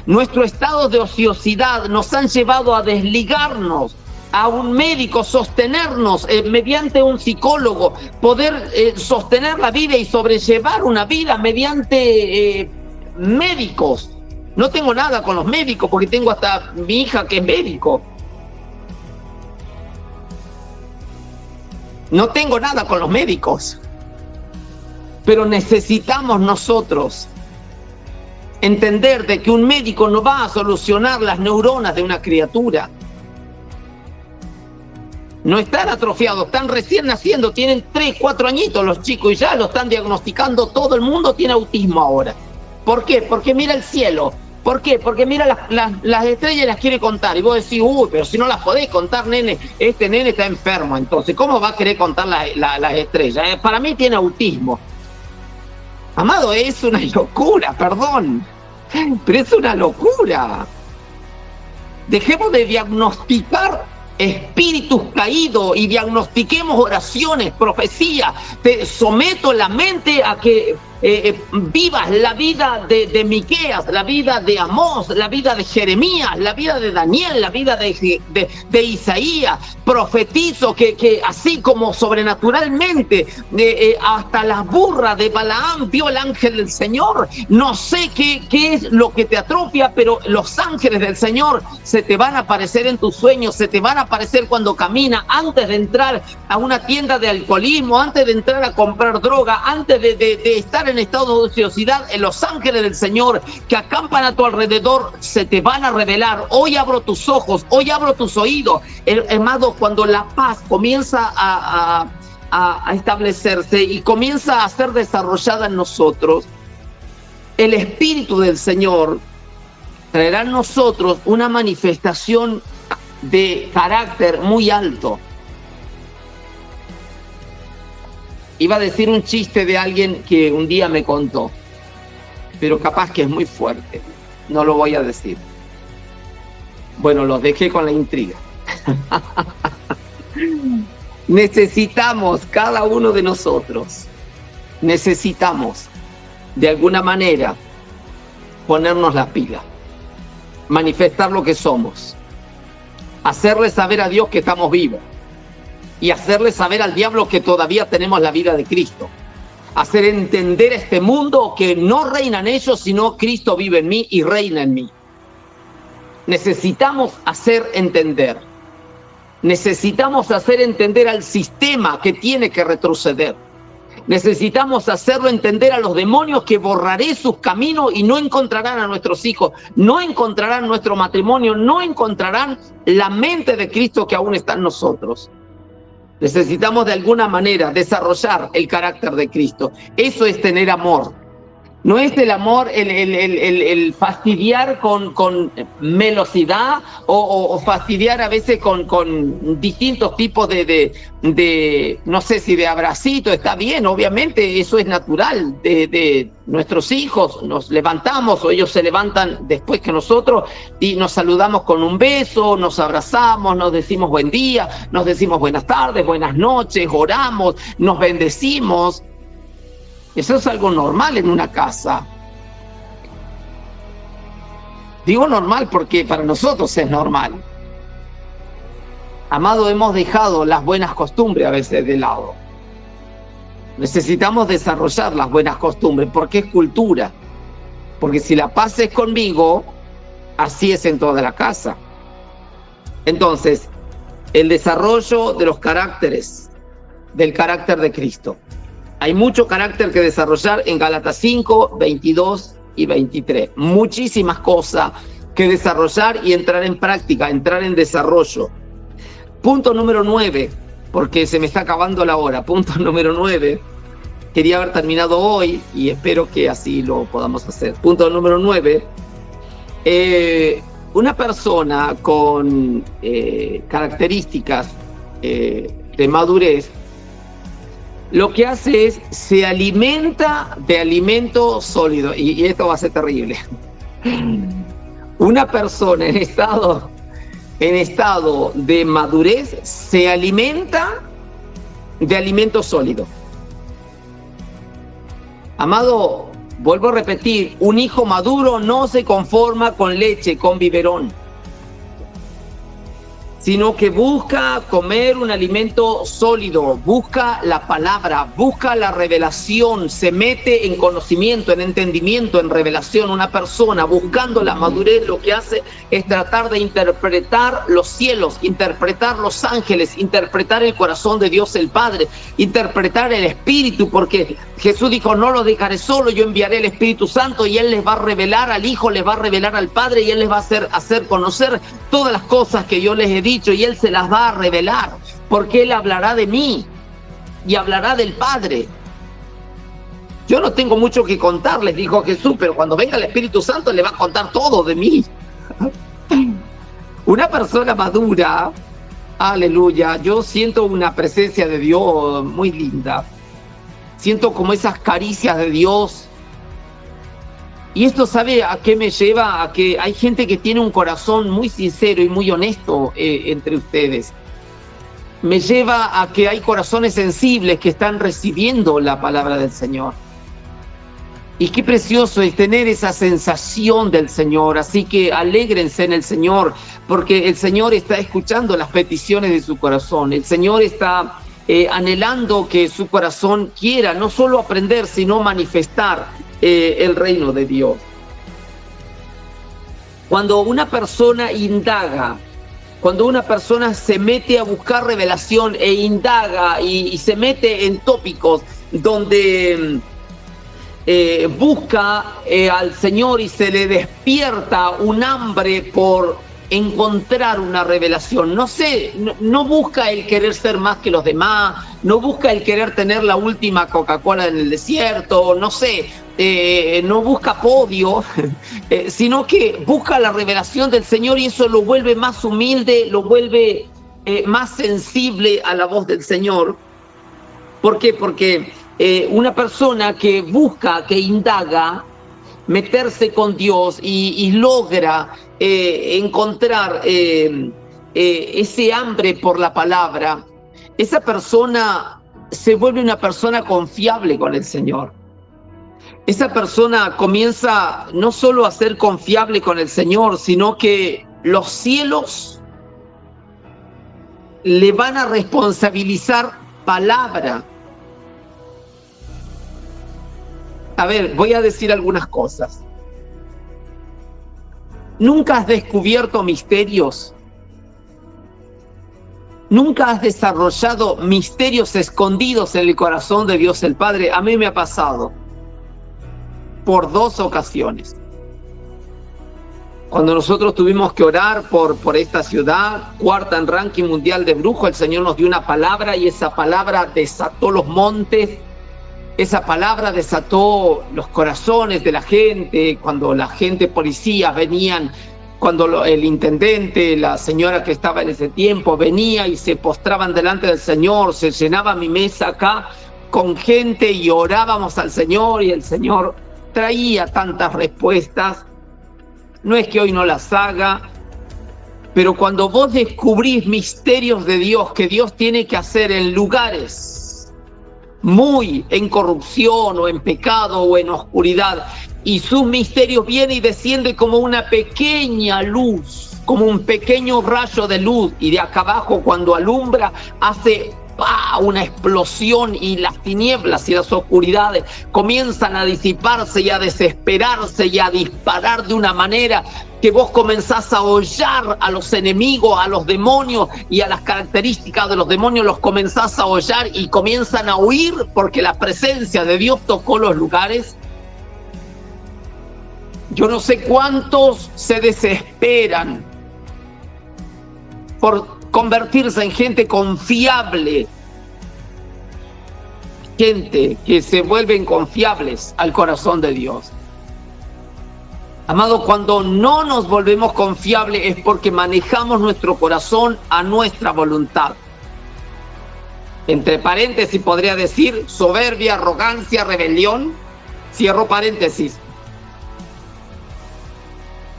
Nuestro estado de ociosidad nos han llevado a desligarnos a un médico, sostenernos mediante un psicólogo, poder sostener la vida y sobrellevar una vida mediante médicos. No tengo nada con los médicos porque tengo hasta mi hija que es médico. No tengo nada con los médicos. Pero necesitamos nosotros entender de que un médico no va a solucionar las neuronas de una criatura. No están atrofiados, están recién naciendo, tienen 3, 4 añitos los chicos y ya lo están diagnosticando. Todo el mundo tiene autismo ahora. ¿Por qué? Porque mira el cielo. ¿Por qué? Porque mira las estrellas y las quiere contar. Y vos decís, uy, pero si no las podés contar, nene, este nene está enfermo. Entonces, ¿cómo va a querer contar las estrellas? Para mí tiene autismo. Amado, es una locura, perdón. Pero es una locura. Dejemos de diagnosticar espíritus caídos y diagnostiquemos oraciones, profecía. Te someto la mente a que vivas la vida de Miqueas, la vida de Amós, la vida de Jeremías, la vida de Daniel, la vida de Isaías. Profetizo que así como sobrenaturalmente hasta la burra de Balaam vio el ángel del Señor. No sé qué es lo que te atrofia, pero los ángeles del Señor se te van a aparecer en tus sueños, se te van a aparecer cuando caminas, antes de entrar a una tienda de alcoholismo, antes de entrar a comprar droga, antes de estar en estado de ociosidad. Los ángeles del Señor que acampan a tu alrededor se te van a revelar. Hoy abro tus ojos, hoy abro tus oídos. Hermano, cuando la paz comienza a establecerse y comienza a ser desarrollada en nosotros, el Espíritu del Señor traerá en nosotros una manifestación de carácter muy alto. Iba a decir un chiste de alguien que un día me contó, pero capaz que es muy fuerte. No lo voy a decir. Bueno, los dejé con la intriga. Necesitamos, cada uno de nosotros, necesitamos de alguna manera ponernos las pilas, manifestar lo que somos, hacerle saber a Dios que estamos vivos y hacerle saber al diablo que todavía tenemos la vida de Cristo. Hacer entender a este mundo que no reinan ellos, sino Cristo vive en mí y reina en mí. Necesitamos hacer entender. Necesitamos hacer entender al sistema que tiene que retroceder. Necesitamos hacerlo entender a los demonios que borraré sus caminos y no encontrarán a nuestros hijos, no encontrarán nuestro matrimonio, no encontrarán la mente de Cristo que aún está en nosotros. Necesitamos de alguna manera desarrollar el carácter de Cristo. Eso es tener amor. No es el amor el fastidiar con melosidad o fastidiar a veces con distintos tipos de no sé si de abracito. Está bien, obviamente eso es natural de nuestros hijos. Nos levantamos o ellos se levantan después que nosotros y nos saludamos con un beso, nos abrazamos, nos decimos buen día, nos decimos buenas tardes, buenas noches, oramos, nos bendecimos. Eso es algo normal en una casa. Digo normal porque para nosotros es normal. Amado, hemos dejado las buenas costumbres a veces de lado. Necesitamos desarrollar las buenas costumbres porque es cultura. Porque si la paz es conmigo, así es en toda la casa. Entonces, el desarrollo de los caracteres, del carácter de Cristo. Hay mucho carácter que desarrollar en Gálatas 5, 22 y 23. Muchísimas cosas que desarrollar y entrar en práctica, entrar en desarrollo. Punto número 9, porque se me está acabando la hora. Punto número 9. Quería haber terminado hoy y espero que así lo podamos hacer. Punto número 9. Una persona con características de madurez, lo que hace es, se alimenta de alimento sólido. Y esto va a ser terrible. Una persona en estado de madurez se alimenta de alimento sólido. Amado, vuelvo a repetir, un hijo maduro no se conforma con leche, con biberón, sino que busca comer un alimento sólido, busca la palabra, busca la revelación, se mete en conocimiento, en entendimiento, en revelación. Una persona buscando la madurez lo que hace es tratar de interpretar los cielos, interpretar los ángeles, interpretar el corazón de Dios el Padre, interpretar el Espíritu, porque Jesús dijo, no lo dejaré solo, yo enviaré el Espíritu Santo y Él les va a revelar al Hijo, les va a revelar al Padre y Él les va a hacer conocer todas las cosas que yo les he dicho y Él se las va a revelar, porque Él hablará de mí y hablará del Padre. Yo no tengo mucho que contarles, dijo Jesús, pero cuando venga el Espíritu Santo le va a contar todo de mí. Una persona madura, aleluya, yo siento una presencia de Dios muy linda. Siento como esas caricias de Dios Y esto, ¿sabe a qué me lleva? A que hay gente que tiene un corazón muy sincero y muy honesto entre ustedes. Me lleva a que hay corazones sensibles que están recibiendo la palabra del Señor. Y qué precioso es tener esa sensación del Señor. Así que alégrense en el Señor, porque el Señor está escuchando las peticiones de su corazón. El Señor está anhelando que su corazón quiera no solo aprender, sino manifestar el reino de Dios. Cuando una persona indaga, cuando una persona se mete a buscar revelación e indaga y se mete en tópicos donde busca al Señor y se le despierta un hambre por encontrar una revelación. No busca el querer ser más que los demás, no busca el querer tener la última Coca-Cola en el desierto, no busca podio, sino que busca la revelación del Señor, y eso lo vuelve más humilde, lo vuelve más sensible a la voz del Señor. ¿Por qué? Porque una persona que busca, que indaga, meterse con Dios y logra encontrar ese hambre por la palabra, esa persona se vuelve una persona confiable con el Señor. Esa persona comienza no solo a ser confiable con el Señor, sino que los cielos le van a responsabilizar palabra. A ver, voy a decir algunas cosas. ¿Nunca has descubierto misterios? ¿Nunca has desarrollado misterios escondidos en el corazón de Dios el Padre? A mí me ha pasado por 2 ocasiones. Cuando nosotros tuvimos que orar por esta ciudad, 4ª en ranking mundial de brujo, el Señor nos dio una palabra y esa palabra desató los montes. Esa palabra desató los corazones de la gente. Cuando la gente, policías venían, cuando el intendente, la señora que estaba en ese tiempo, venía y se postraban delante del Señor, se llenaba mi mesa acá con gente y orábamos al Señor y el Señor traía tantas respuestas. No es que hoy no las haga, pero cuando vos descubrís misterios de Dios que Dios tiene que hacer en lugares muy en corrupción o en pecado o en oscuridad, y sus misterios vienen y descienden como una pequeña luz, como un pequeño rayo de luz, y de acá abajo cuando alumbra hace una explosión y las tinieblas y las oscuridades comienzan a disiparse y a desesperarse y a disparar de una manera que vos comenzás a hollar a los enemigos, a los demonios, y a las características de los demonios los comenzás a hollar y comienzan a huir porque la presencia de Dios tocó los lugares. Yo no sé cuántos se desesperan por convertirse en gente confiable, gente que se vuelven confiables al corazón de Dios. Amado, cuando no nos volvemos confiables es porque manejamos nuestro corazón a nuestra voluntad. Entre paréntesis podría decir soberbia, arrogancia, rebelión. Cierro paréntesis.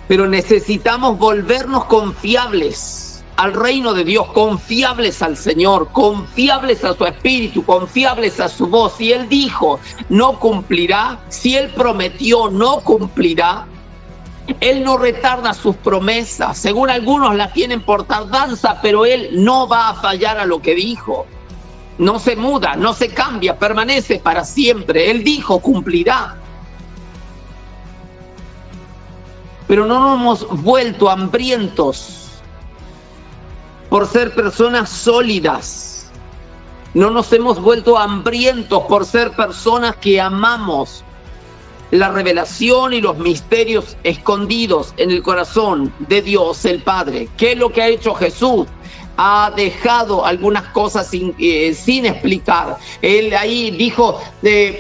Pero necesitamos volvernos confiables al reino de Dios, confiables al Señor, confiables a su Espíritu, confiables a su voz. Si Él dijo, no cumplirá. Si Él prometió, no cumplirá. Él no retarda sus promesas. Según algunos las tienen por tardanza, pero Él no va a fallar a lo que dijo. No se muda, no se cambia, permanece para siempre. Él dijo, cumplirá. Pero no nos hemos vuelto hambrientos por ser personas sólidas. No nos hemos vuelto hambrientos por ser personas que amamos la revelación y los misterios escondidos en el corazón de Dios el Padre. ¿Qué es lo que ha hecho Jesús? Ha dejado algunas cosas sin explicar. Él ahí dijo,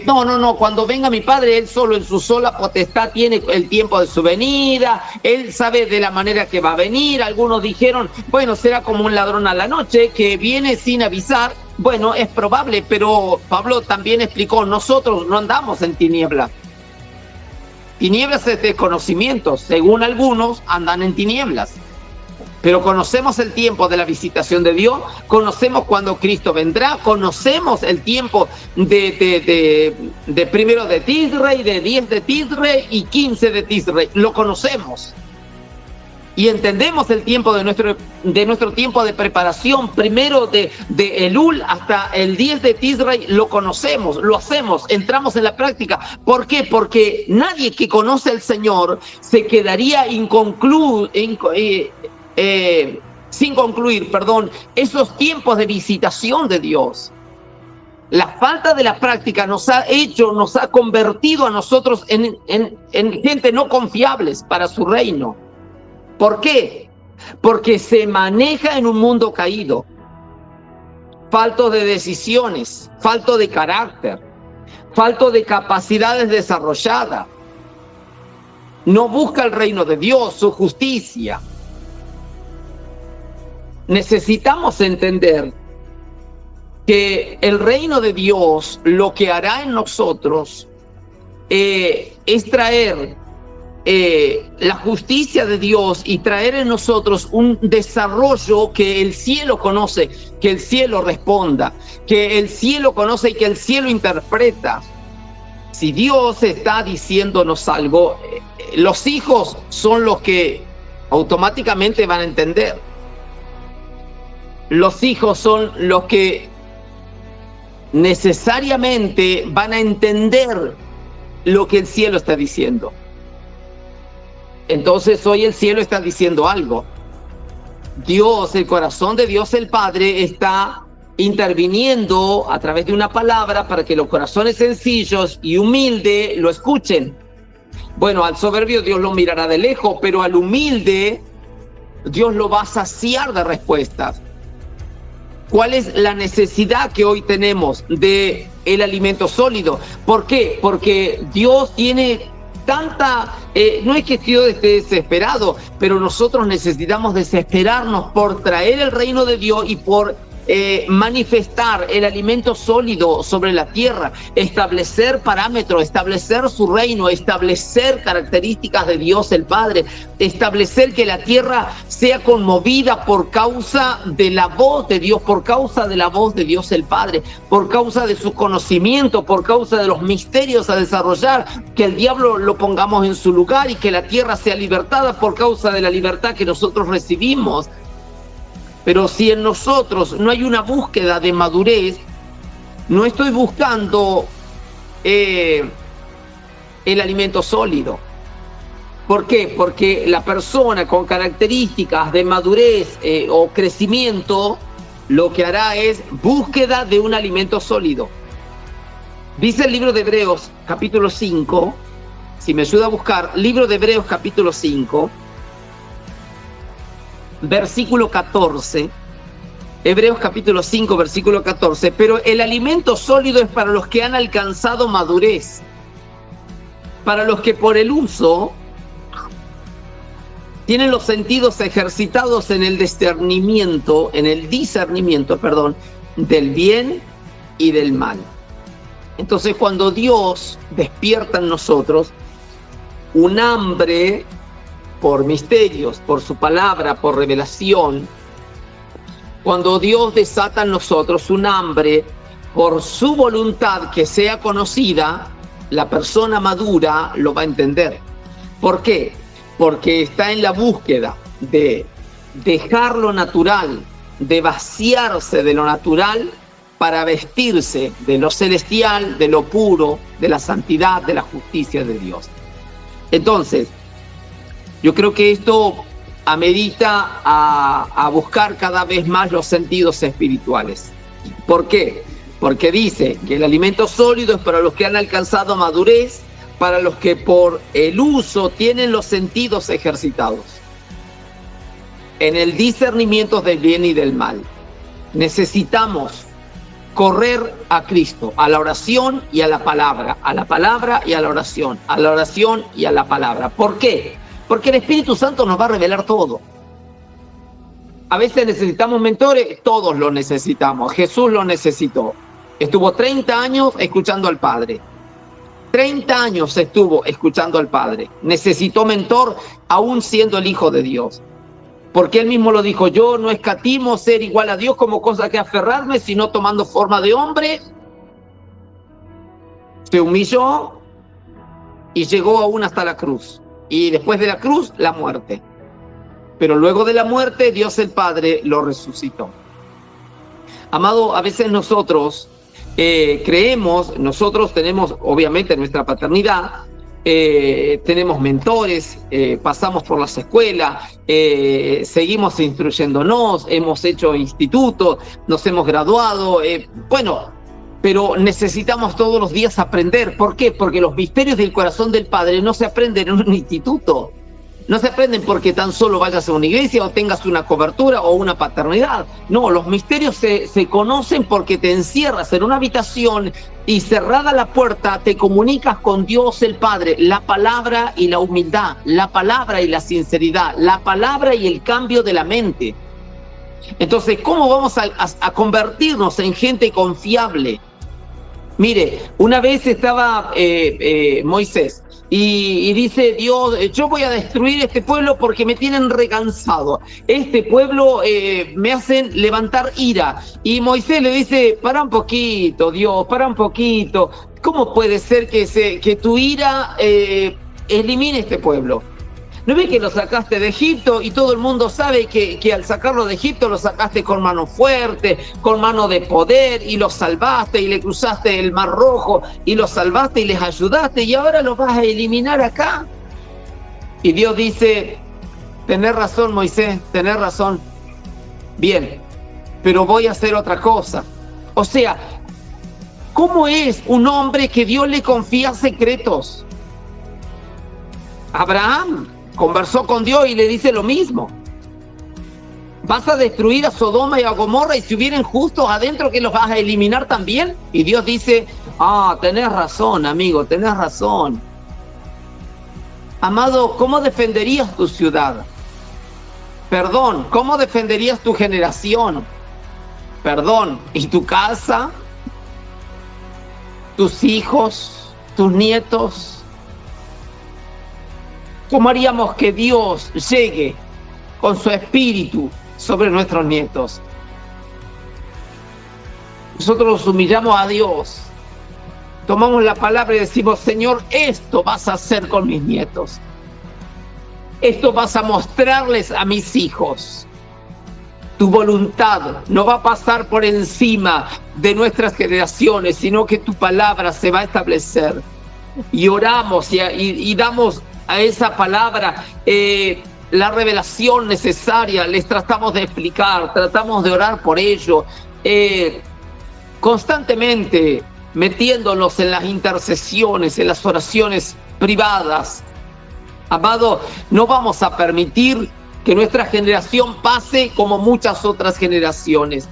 no, cuando venga mi Padre, Él solo en su sola potestad tiene el tiempo de su venida, Él sabe de la manera que va a venir. Algunos dijeron, bueno, será como un ladrón a la noche que viene sin avisar. Bueno, es probable, pero Pablo también explicó, nosotros no andamos en tinieblas. Tinieblas es desconocimiento. Según algunos, andan en tinieblas. Pero conocemos el tiempo de la visitación de Dios, conocemos cuando Cristo vendrá, conocemos el tiempo de primero de Tisrei, de 10 de Tisrei y 15 de Tisrei. Lo conocemos. Y entendemos el tiempo de nuestro tiempo de preparación, primero de Elul hasta el 10 de Tisrei, lo conocemos, lo hacemos, entramos en la práctica. ¿Por qué? Porque nadie que conoce al Señor se quedaría sin concluir, esos tiempos de visitación de Dios. La falta de la práctica nos ha convertido a nosotros en gente no confiables para su reino. ¿Por qué? Porque se maneja en un mundo caído, falto de decisiones, falto de carácter, falto de capacidades desarrolladas. No busca el reino de Dios, su justicia. Necesitamos entender que el reino de Dios lo que hará en nosotros es traer la justicia de Dios y traer en nosotros un desarrollo que el cielo conoce, que el cielo responda, que el cielo conoce y que el cielo interpreta. Si Dios está diciéndonos algo, los hijos son los que automáticamente van a entender. Los hijos son los que necesariamente van a entender lo que el cielo está diciendo. Entonces hoy el cielo está diciendo algo. Dios, el corazón de Dios el Padre, está interviniendo a través de una palabra para que los corazones sencillos y humildes lo escuchen. Bueno, al soberbio Dios lo mirará de lejos, pero al humilde Dios lo va a saciar de respuestas. ¿Cuál es la necesidad que hoy tenemos de el alimento sólido? ¿Por qué? Porque Dios tiene tanta, no es que Dios esté desesperado, pero nosotros necesitamos desesperarnos por traer el reino de Dios y por manifestar el alimento sólido sobre la tierra, establecer parámetros, establecer su reino, establecer características de Dios el Padre, establecer que la tierra sea conmovida por causa de la voz de Dios, por causa de la voz de Dios el Padre, por causa de su conocimiento, por causa de los misterios a desarrollar, que el diablo lo pongamos en su lugar y que la tierra sea libertada por causa de la libertad que nosotros recibimos. Pero si en nosotros no hay una búsqueda de madurez, no estoy buscando el alimento sólido. ¿Por qué? Porque la persona con características de madurez o crecimiento, lo que hará es búsqueda de un alimento sólido. Dice el libro de Hebreos, capítulo 5, si me ayuda a buscar, libro de Hebreos, capítulo 5, versículo 14, Hebreos capítulo 5, versículo 14, pero el alimento sólido es para los que han alcanzado madurez, para los que por el uso tienen los sentidos ejercitados en el discernimiento, del bien y del mal. Entonces, cuando Dios despierta en nosotros un hambre por misterios, por su palabra, por revelación, cuando Dios desata en nosotros un hambre por su voluntad que sea conocida, la persona madura lo va a entender. ¿Por qué? Porque está en la búsqueda de dejar lo natural, de vaciarse de lo natural para vestirse de lo celestial, de lo puro, de la santidad, de la justicia de Dios. Entonces, yo creo que esto amerita a buscar cada vez más los sentidos espirituales. ¿Por qué? Porque dice que el alimento sólido es para los que han alcanzado madurez, para los que por el uso tienen los sentidos ejercitados en el discernimiento del bien y del mal. Necesitamos correr a Cristo, a la oración y a la palabra y a la oración y a la palabra. ¿Por qué? Porque el Espíritu Santo nos va a revelar todo. A veces necesitamos mentores, todos lo necesitamos. Jesús lo necesitó. Estuvo 30 años escuchando al Padre. 30 años estuvo escuchando al Padre. Necesitó mentor aún siendo el Hijo de Dios. Porque él mismo lo dijo, yo no escatimo ser igual a Dios como cosa que aferrarme, sino tomando forma de hombre. Se humilló y llegó aún hasta la cruz. Y después de la cruz, la muerte. Pero luego de la muerte, Dios el Padre lo resucitó. Amado, a veces nosotros creemos, nosotros tenemos obviamente nuestra paternidad, tenemos mentores, pasamos por las escuelas, seguimos instruyéndonos, hemos hecho institutos, nos hemos graduado, pero necesitamos todos los días aprender. ¿Por qué? Porque los misterios del corazón del Padre no se aprenden en un instituto. No se aprenden porque tan solo vayas a una iglesia o tengas una cobertura o una paternidad. No, los misterios se conocen porque te encierras en una habitación y cerrada la puerta te comunicas con Dios el Padre. La palabra y la humildad, la palabra y la sinceridad, la palabra y el cambio de la mente. Entonces, ¿cómo vamos a convertirnos en gente confiable? Mire, una vez estaba Moisés y dice Dios, yo voy a destruir este pueblo porque me tienen recansado. Este pueblo me hacen levantar ira. Y Moisés le dice, para un poquito, Dios, para un poquito. ¿Cómo puede ser que tu ira elimine este pueblo? ¿No ves que lo sacaste de Egipto y todo el mundo sabe que al sacarlo de Egipto lo sacaste con mano fuerte, con mano de poder y los salvaste y le cruzaste el Mar Rojo y los salvaste y les ayudaste y ahora los vas a eliminar acá? Y Dios dice, tenés razón Moisés, tenés razón. Bien, pero voy a hacer otra cosa. O sea, ¿cómo es un hombre que Dios le confía secretos? Abraham conversó con Dios y le dice lo mismo. ¿Vas a destruir a Sodoma y a Gomorra y si hubieren justos adentro que los vas a eliminar también? Y Dios dice, tenés razón, amigo, tenés razón. Amado, ¿cómo defenderías tu ciudad? Perdón, ¿cómo defenderías tu generación? Perdón, ¿y tu casa? ¿Tus hijos? ¿Tus nietos? ¿Cómo haríamos que Dios llegue con su espíritu sobre nuestros nietos? Nosotros nos humillamos a Dios, tomamos la palabra y decimos, Señor, esto vas a hacer con mis nietos. Esto vas a mostrarles a mis hijos. Tu voluntad no va a pasar por encima de nuestras generaciones, sino que tu palabra se va a establecer. Y oramos y damos a esa palabra la revelación necesaria, les tratamos de explicar, tratamos de orar por ello, constantemente metiéndonos en las intercesiones, en las oraciones privadas. Amado, no vamos a permitir que nuestra generación pase como muchas otras generaciones,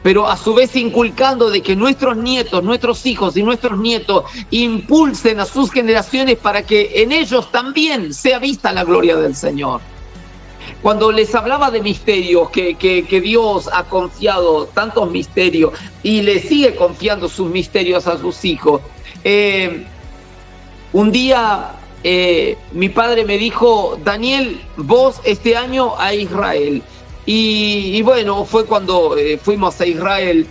pero a su vez inculcando de que nuestros nietos, nuestros hijos y nuestros nietos impulsen a sus generaciones para que en ellos también sea vista la gloria del Señor. Cuando les hablaba de misterios, que Dios ha confiado tantos misterios y le sigue confiando sus misterios a sus hijos, un día mi padre me dijo, Daniel, vos este año a Israel. Y bueno, fue cuando fuimos a Israel.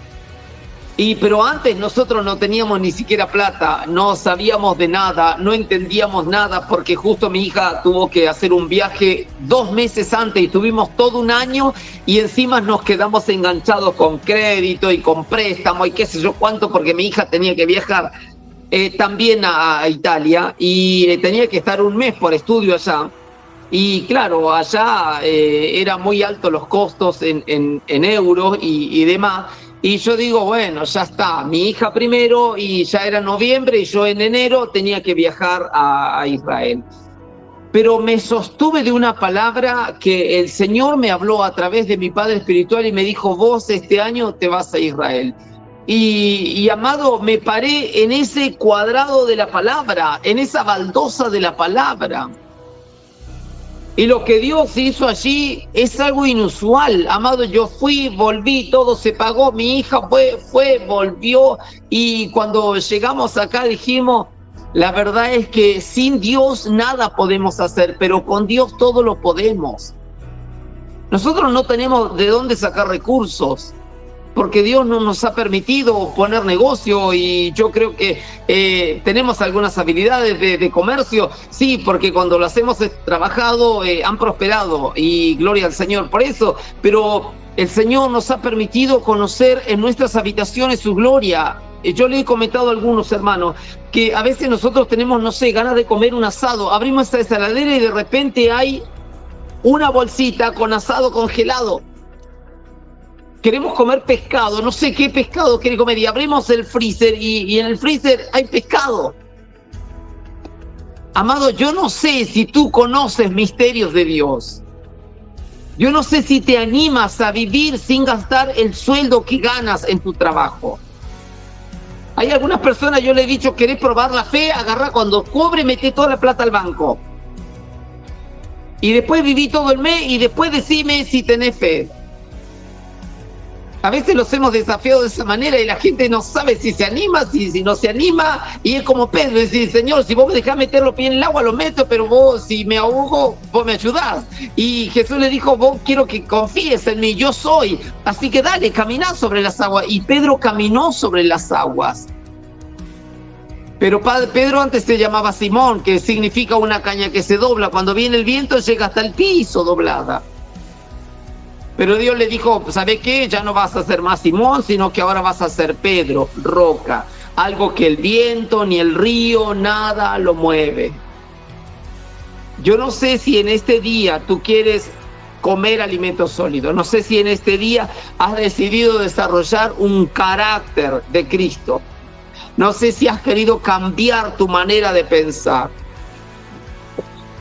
Pero antes nosotros no teníamos ni siquiera plata, no sabíamos de nada, no entendíamos nada, porque justo mi hija tuvo que hacer un viaje 2 meses antes y tuvimos todo un año y encima nos quedamos enganchados con crédito y con préstamo y qué sé yo cuánto, porque mi hija tenía que viajar también a Italia y tenía que estar 1 mes por estudio allá. Y claro, allá eran muy altos los costos en euros y demás. Y yo digo, bueno, ya está, mi hija primero y ya era noviembre y yo en enero tenía que viajar a Israel. Pero me sostuve de una palabra que el Señor me habló a través de mi padre espiritual y me dijo, vos este año te vas a Israel. Y amado, me paré en ese cuadrado de la palabra, en esa baldosa de la palabra. Y lo que Dios hizo allí es algo inusual. Amado, yo fui, volví, todo se pagó, mi hija fue, volvió. Y cuando llegamos acá dijimos, La verdad es que sin Dios nada podemos hacer, pero con Dios todo lo podemos. Nosotros no tenemos de dónde sacar recursos, porque Dios no nos ha permitido poner negocio, y yo creo que tenemos algunas habilidades de comercio, sí, porque cuando las hemos trabajado han prosperado, y gloria al Señor por eso, pero el Señor nos ha permitido conocer en nuestras habitaciones su gloria. Yo le he comentado a algunos hermanos que a veces nosotros tenemos, no sé, ganas de comer un asado, abrimos esa heladera y de repente hay una bolsita con asado congelado. Queremos comer pescado, no sé qué pescado quiere comer, y abrimos el freezer y en el freezer hay pescado. Amado, yo no sé si tú conoces misterios de Dios. Yo no sé si te animas a vivir sin gastar el sueldo que ganas en tu trabajo. Hay algunas personas, yo le he dicho, ¿querés probar la fe? Agarra cuando cobre, mete toda la plata al banco. Y después viví todo el mes y después decime si tenés fe. A veces los hemos desafiado de esa manera y la gente no sabe si se anima, si no se anima. Y es como Pedro, decir, Señor, si vos me dejás meter los pies en el agua, lo meto, pero vos, si me ahogo, vos me ayudás. Y Jesús le dijo, vos quiero que confíes en mí, yo soy. Así que dale, caminá sobre las aguas. Y Pedro caminó sobre las aguas. Pero Pedro antes se llamaba Simón, que significa una caña que se dobla. Cuando viene el viento llega hasta el piso doblada. Pero Dios le dijo, ¿sabes qué? Ya no vas a ser más Simón, sino que ahora vas a ser Pedro, roca. Algo que el viento, ni el río, nada lo mueve. Yo no sé si en este día tú quieres comer alimento sólido. No sé si en este día has decidido desarrollar un carácter de Cristo. No sé si has querido cambiar tu manera de pensar.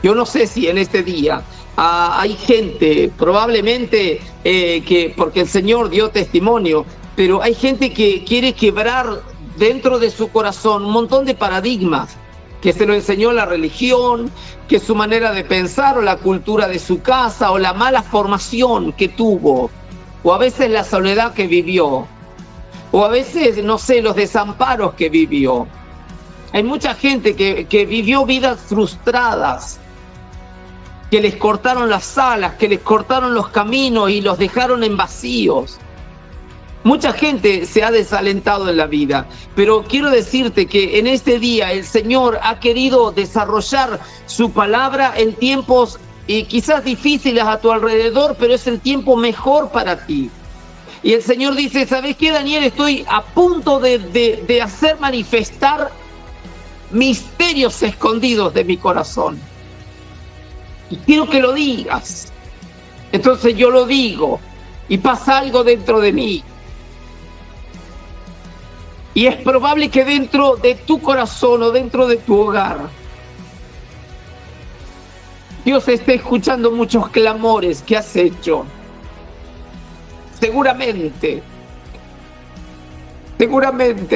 Yo no sé si en este día hay gente, probablemente que porque el Señor dio testimonio, pero hay gente que quiere quebrar dentro de su corazón un montón de paradigmas que se lo enseñó la religión, que su manera de pensar o la cultura de su casa o la mala formación que tuvo, o a veces la soledad que vivió, o a veces, no sé, los desamparos que vivió. Hay mucha gente que vivió vidas frustradas, que les cortaron las alas, que les cortaron los caminos y los dejaron en vacíos. Mucha gente se ha desalentado en la vida, pero quiero decirte que en este día el Señor ha querido desarrollar su palabra en tiempos quizás difíciles a tu alrededor, pero es el tiempo mejor para ti. Y el Señor dice, ¿sabes qué, Daniel? Estoy a punto de hacer manifestar misterios escondidos de mi corazón. Y quiero que lo digas. Entonces yo lo digo y pasa algo dentro de mí. Y es probable que dentro de tu corazón o dentro de tu hogar, Dios esté escuchando muchos clamores que has hecho. Seguramente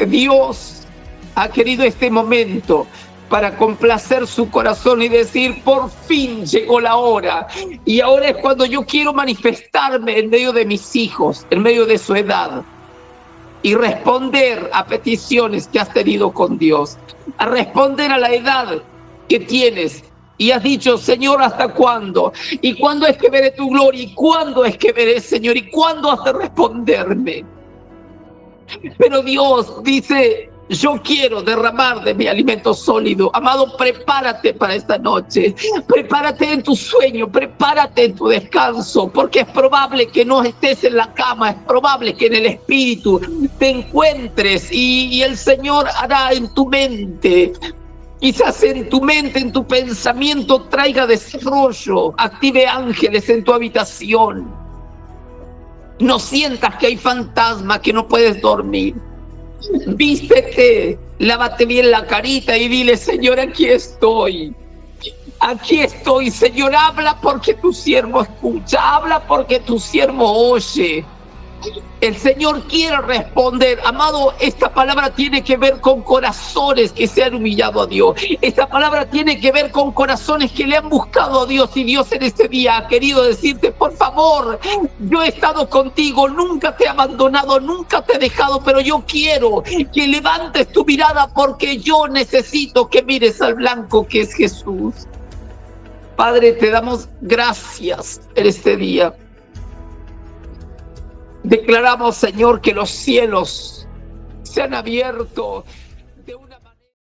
Dios ha querido este momento para complacer su corazón y decir, por fin llegó la hora. Y ahora es cuando yo quiero manifestarme en medio de mis hijos, en medio de su edad, y responder a peticiones que has tenido con Dios, a responder a la edad que tienes. Y has dicho, Señor, ¿hasta cuándo? ¿Y cuándo es que veré tu gloria? ¿Y cuándo es que veré, Señor? ¿Y cuándo has de responderme? Pero Dios dice, yo quiero derramar de mi alimento sólido. Amado, prepárate para esta noche. Prepárate en tu sueño, prepárate en tu descanso, porque es probable que no estés en la cama, es probable que en el espíritu te encuentres y el Señor hará en tu mente. Quizás en tu mente, en tu pensamiento traiga desarrollo, active ángeles en tu habitación. No sientas que hay fantasmas, que no puedes dormir. Vístete, lávate bien la carita y dile, Señor, aquí estoy. Aquí estoy, Señor, habla porque tu siervo escucha, habla porque tu siervo oye. El Señor quiere responder. Amado, esta palabra tiene que ver con corazones que se han humillado a Dios. Esta palabra tiene que ver con corazones que le han buscado a Dios. Y Dios en este día ha querido decirte, por favor, yo he estado contigo, nunca te he abandonado, nunca te he dejado, pero yo quiero que levantes tu mirada porque yo necesito que mires al blanco que es Jesús. Padre, te damos gracias en este día. Declaramos, Señor, que los cielos se han abierto